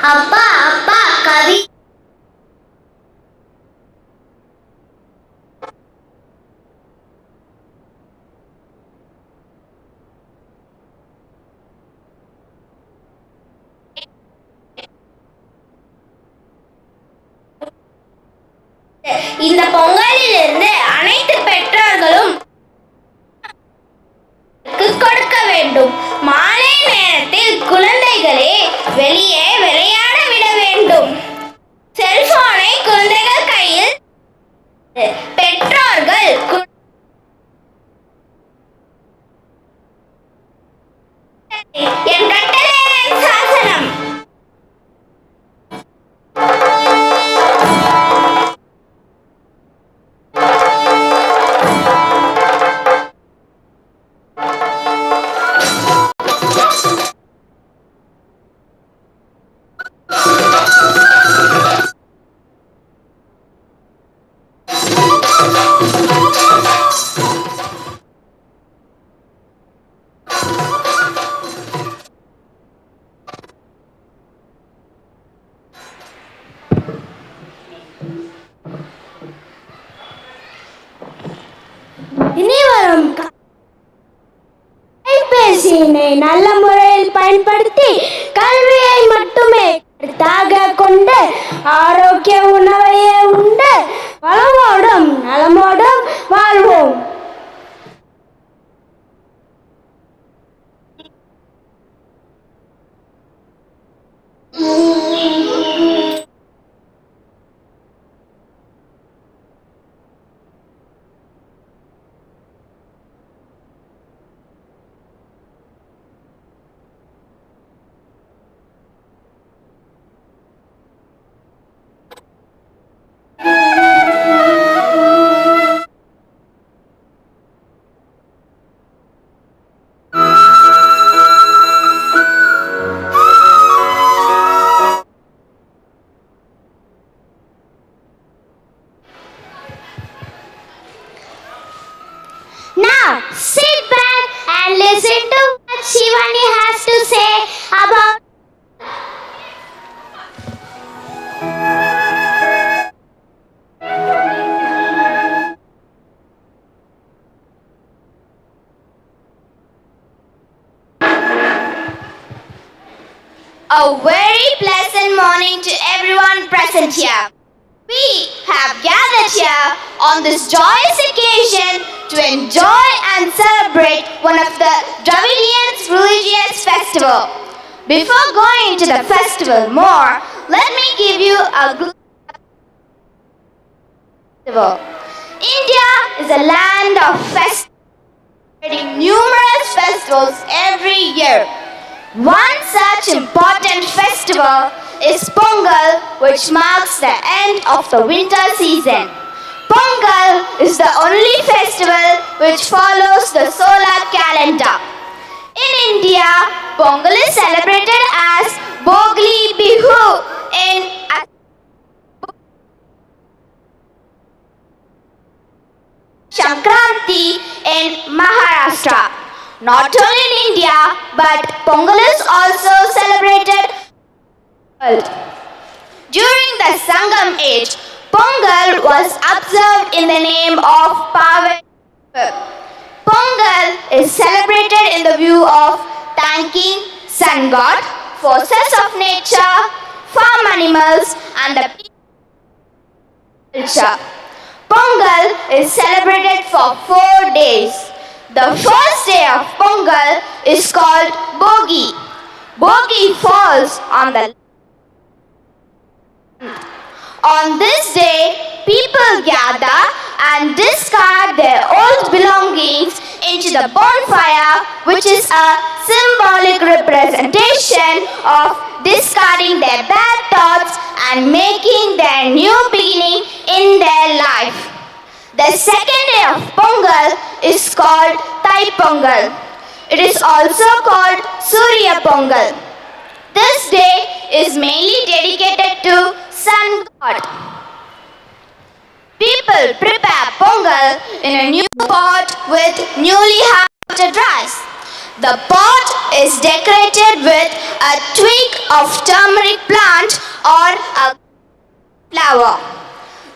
அப்பா அப்பா கவி இந்த பொங்கலிலிருந்து அனைத்து பெற்றோர்களும் கொடுக்க வேண்டும். மாலை நேரத்தில் குழந்தைகளே வெளியே விளையாட விட வேண்டும். செல்போனை குழந்தைகள் கையில் பெற்றோர்கள் என் கட்டளை சாசனம். இனி வரும் கைபேசியினை நல்ல முறையில் பயன்படுத்தி கல்வியை மட்டுமே கருத்தாக கொண்டு ஆரோக்கிய உணவையே உண்டு வளமோடும் நலமோடும் வாழ்வோம். Now sit back and listen to what Shivani has to say about a very pleasant morning to everyone present here. We have gathered here on this joyous occasion to enjoy and celebrate one of the Dravidians' religious festival. Before going into the festival more, let me give you a festival. India is a land of festivals, celebrating numerous festivals every year. One such important festival is Pongal, which marks the end of the winter season. Pongal is the only festival which follows the solar calendar. In India, Pongal is celebrated as Bogli Bihu in Sankranti in Maharashtra. Not only in India, but Pongal is also celebrated during the Sangam age. Pongal was observed in the name of Power. Pongal is celebrated in the view of thanking sun god, forces of nature, farm animals, and the culture. Pongal is celebrated for 4 days. The first day of Pongal is called Bogi. Bogi falls on the On this day, people gather and discard their old belongings into the bonfire, which is a symbolic representation of discarding their bad thoughts and making their new beginning in their life. The second day of Pongal is called Thai Pongal. It is also called Surya Pongal. This day is mainly dedicated to Sun God. People prepare Pongal in a new pot with newly harvested rice. The pot is decorated with a twig of turmeric plant or a flower.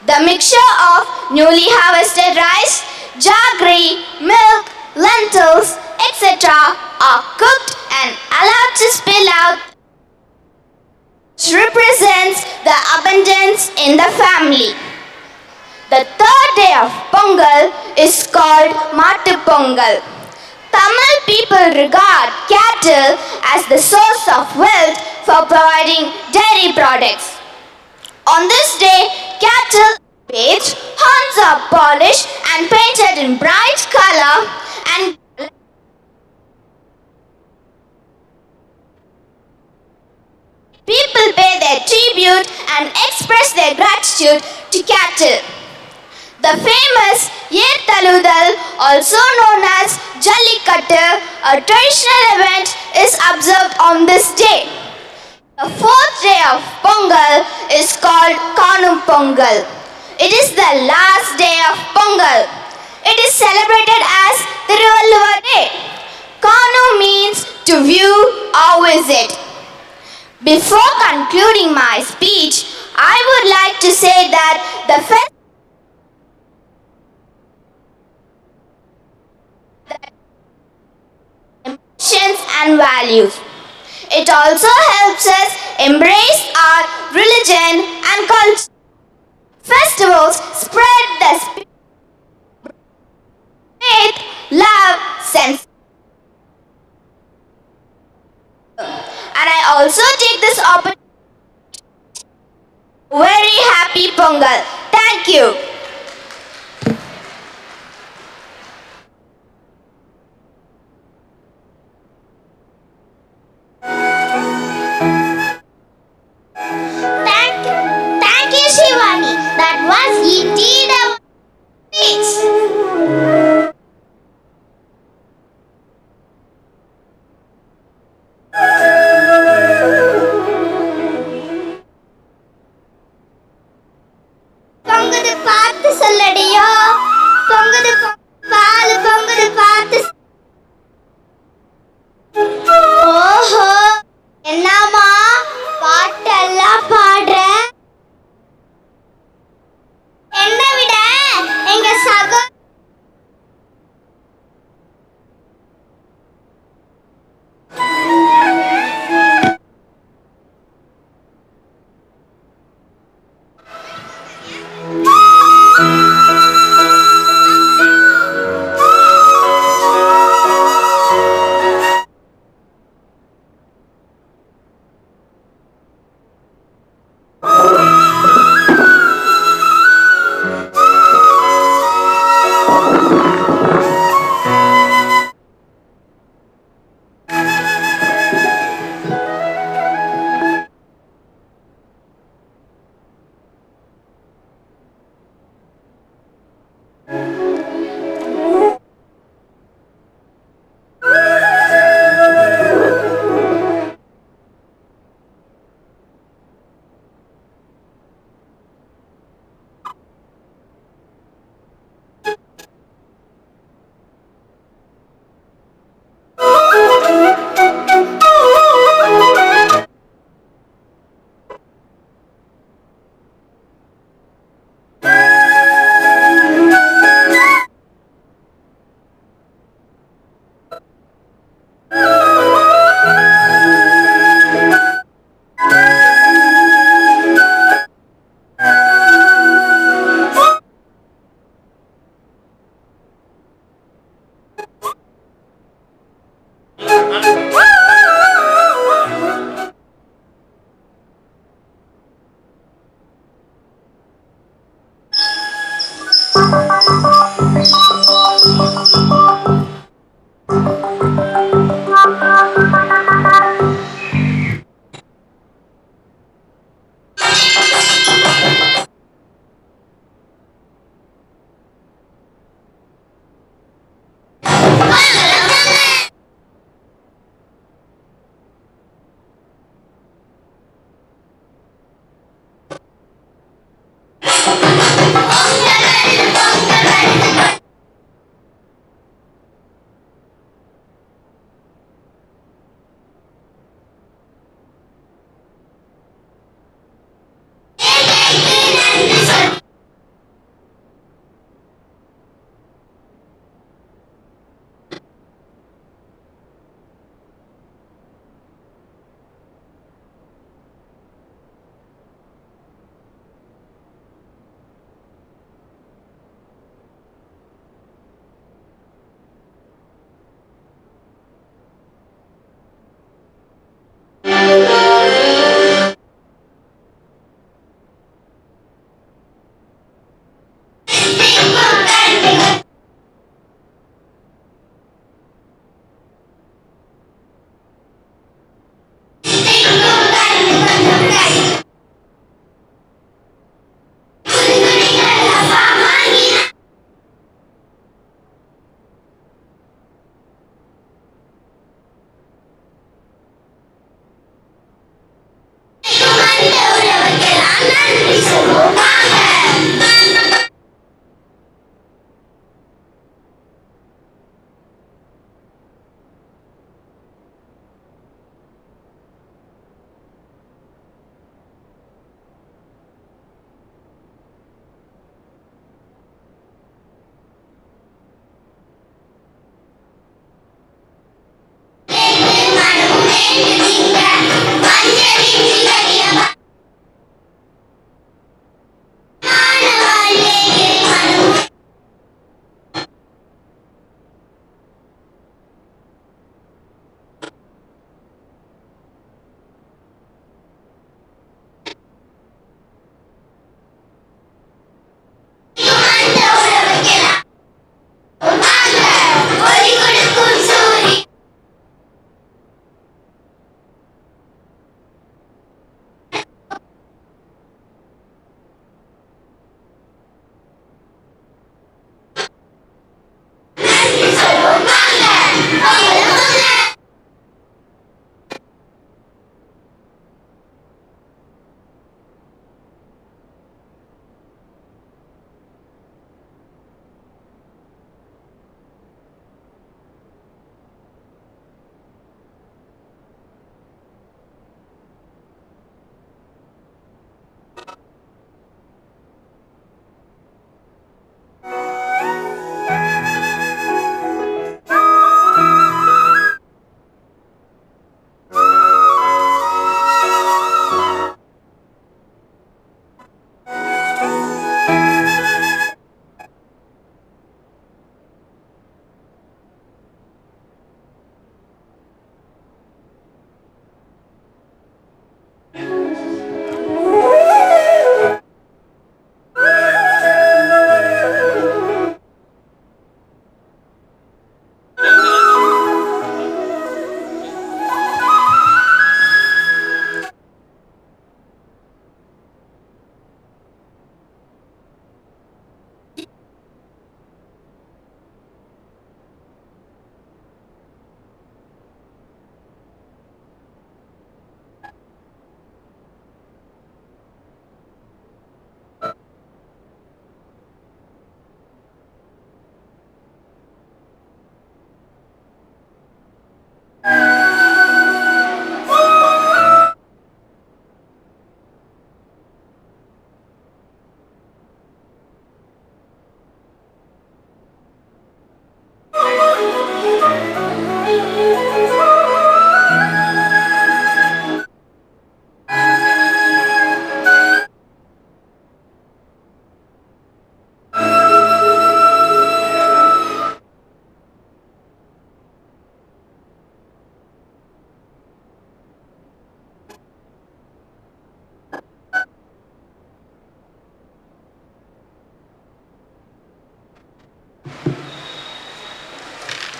The mixture of newly harvested rice, jaggery, milk, lentils, etc. are cooked and allowed to spill out, which represents the abundance in the family. The third day of Pongal is called Mattu Pongal. Tamil people regard cattle as the source of wealth for providing dairy products. On this day, cattle are bathed, horns are polished and painted in bright color, and people pay their tribute and express their gratitude to cattle. The famous Yer Taludal, also known as Jallikattu, a traditional event, is observed on this day. The fourth day of Pongal is called Kanum Pongal. It is the last day of Pongal. It is celebrated as Thiruvalluvar Day. Kanu means to view or visit. Before concluding my speech, I would like to say that the festival emotions and values. It also helps us embrace our religion and culture. Festivals spread the spirit of faith, love, sense. And I also take this opportunity. Very happy Pongal. Thank you. Thank you, Shivani. That was indeed a speech.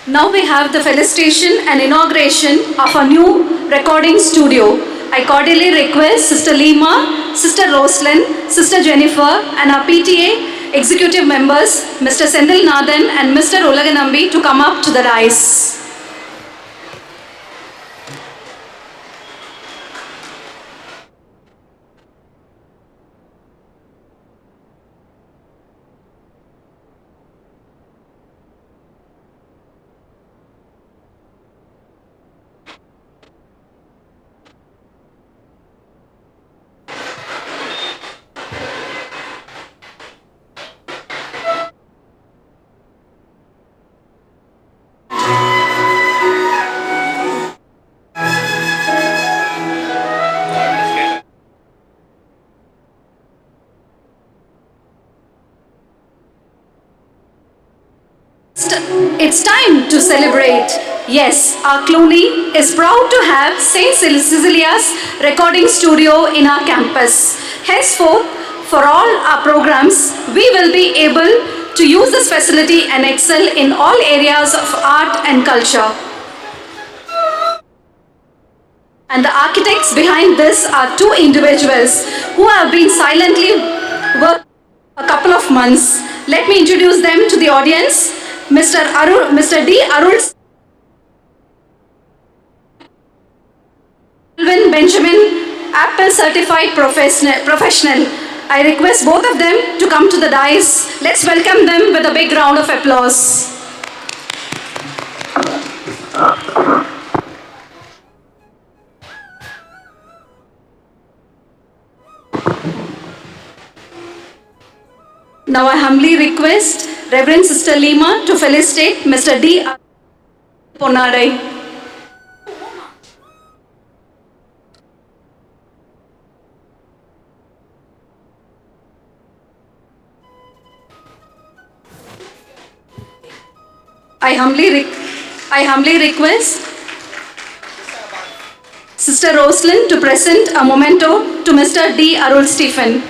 Now we have the felicitation and inauguration of a new recording studio. I cordially request Sister Lima, Sister Roslyn, Sister Jennifer, and our PTA executive members, Mr. Sendil Nathan and Mr. Ulaganambi, to come up to the dais. It's time to celebrate. Yes, our Cluny is proud to have St. Cecilia's recording studio in our campus. Henceforth, for all our programs, we will be able to use this facility and excel in all areas of art and culture. And the architects behind this are two individuals who have been silently working a couple of months. Let me introduce them to the audience. Mr. D. Arul Alvin Benjamin, Apple Certified Professional. I request both of them to come to the dais. Let's welcome them with a big round of applause. Now I humbly request Reverend Sister Lima to felicitate Mr. D. Ponadai. I humbly request Sister Roslyn to present a memento to Mr. D. Arul Stephen.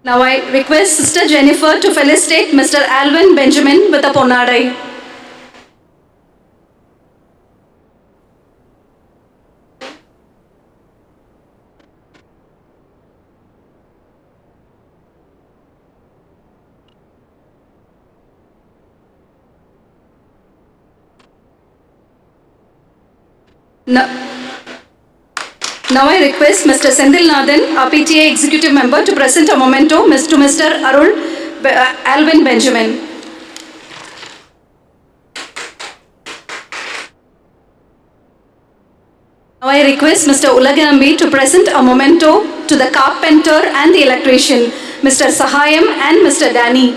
Now I request Sister Jennifer to felicitate Mr. Alvin Benjamin with a Ponadai. Now I request Mr. Sendil Nathan, our PTA executive member, to present a memento to Mr. Alvin Benjamin. Now I request Mr. Ulaganambi to present a memento to the carpenter and the electrician, Mr. Sahayam and Mr. Danny.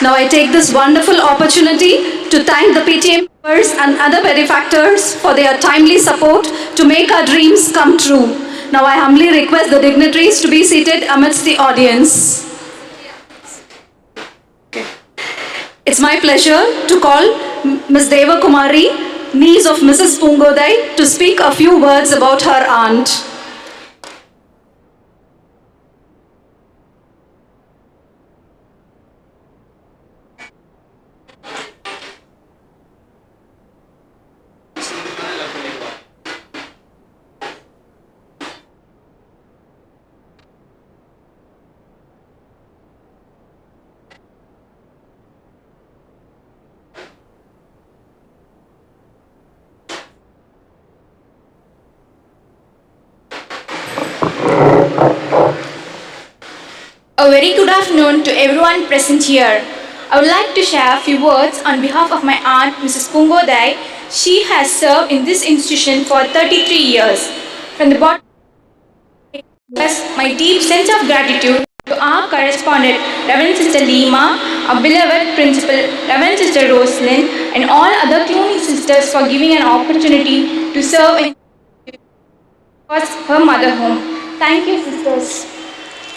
Now I take this wonderful opportunity to thank the PTA members and other benefactors for their timely support to make our dreams come true. Now I humbly request the dignitaries to be seated amidst the audience. It's my pleasure to call Ms. Deva Kumari, niece of Mrs. Pungodai, to speak a few words about her aunt. A very good afternoon to everyone present here. I would like to share a few words on behalf of my aunt, Mrs. Pungodai. She has served in this institution for 33 years. From the bottom I express my deep sense of gratitude to our correspondent, Reverend Sister Lima, our beloved principal, Reverend Sister Roslyn, and all other Cluny sisters for giving an opportunity to serve in her mother home. Thank you, sisters.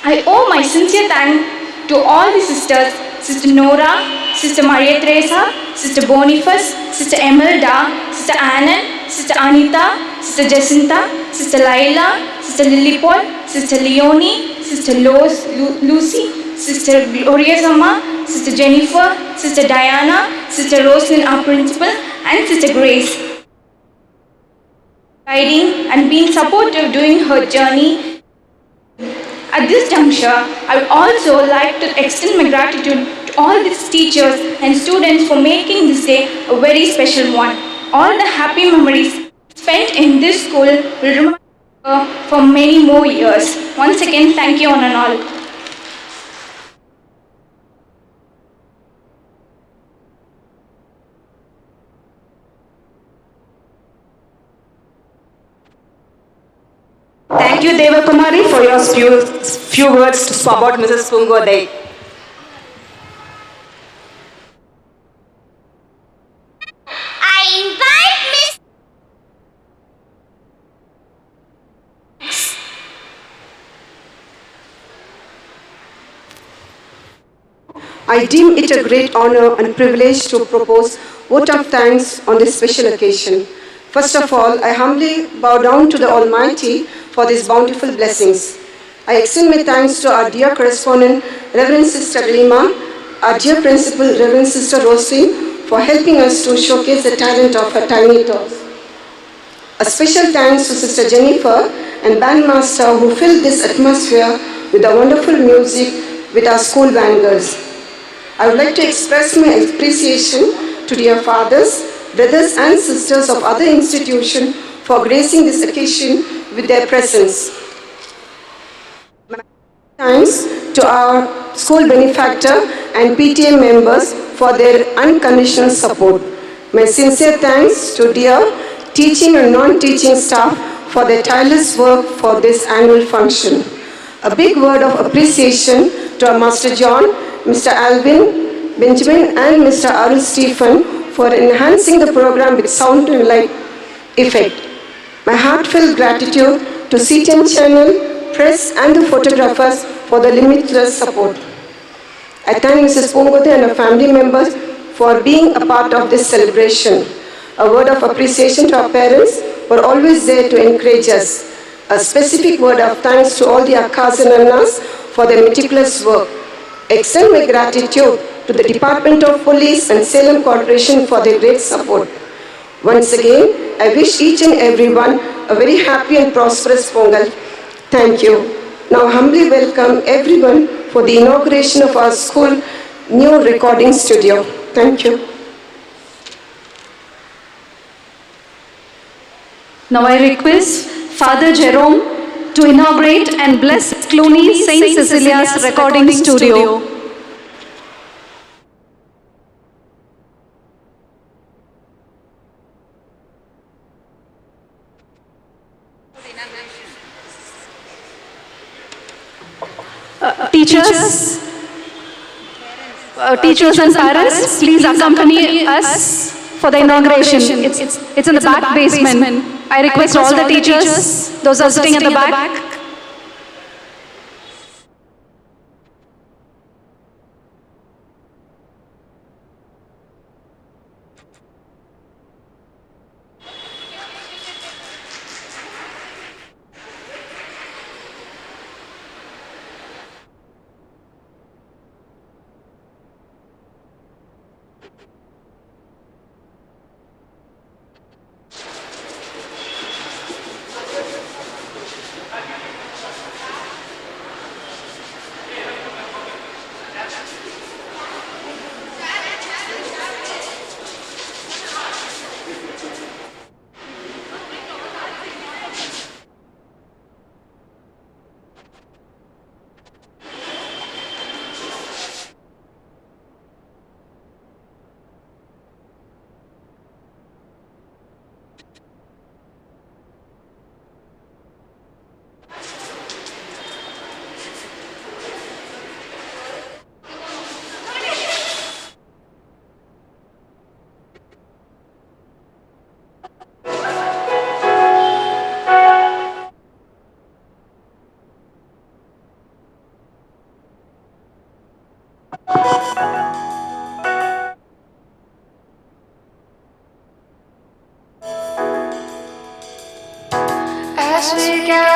I owe my sincere thanks to all the sisters, Sister Nora, Sister Maria Teresa, Sister Boniface, Sister Emelda, Sister Annan, Sister Anita, Sister Jacinta, Sister Laila, Sister Lily Paul, Sister Leonie, Sister Lucy, Sister Gloria Sama, Sister Jennifer, Sister Diana, Sister Roslyn, our principal, and Sister Grace, guiding and being supportive during her journey. At this juncture, I would also like to extend my gratitude to all these teachers and students for making this day a very special one. All the happy memories spent in this school will remain for many more years. Once again, thank you one and all. Thank you, Devakumari, for your few words about Mrs. Pungodai. I invite Miss. I deem it a great honor and privilege to propose vote of thanks on this special occasion. First of all, I humbly bow down to the Almighty for these bountiful blessings. I extend my thanks to our dear correspondent, Reverend Sister Rima, our dear principal, Reverend Sister Rosie, for helping us to showcase the talent of her tiny toes. A special thanks to Sister Jennifer and bandmaster who filled this atmosphere with the wonderful music with our school band girls. I would like to express my appreciation to dear fathers, brothers and sisters of other institutions for gracing this occasion with their presence. Thanks to our school benefactor and PTA members for their unconditional support. My sincere thanks to dear teaching and non-teaching staff for their tireless work for this annual function. A big word of appreciation to our Master John, Mr. Alvin, Benjamin and Mr. Arul Stephen for enhancing the program with sound and light effect. My heartfelt gratitude to CTN channel, press and the photographers for the limitless support. I thank Mrs. Pungote and her family members for being a part of this celebration. A word of appreciation to our parents who are always there to encourage us. A specific word of thanks to all the Akkas and Annas for their meticulous work. Extend my gratitude to the Department of Police and Salem Corporation for their great support. Once again, I wish each and everyone a very happy and prosperous Pongal. Thank you. Now humbly welcome everyone for the inauguration of our school new recording studio. Thank you. Now I request Father Jerome to inaugurate and bless Cluny St. Cecilia's recording studio. Teachers and parents, please accompany us for the inauguration. It's in the back basement. I request all the teachers, those are sitting at the back. care.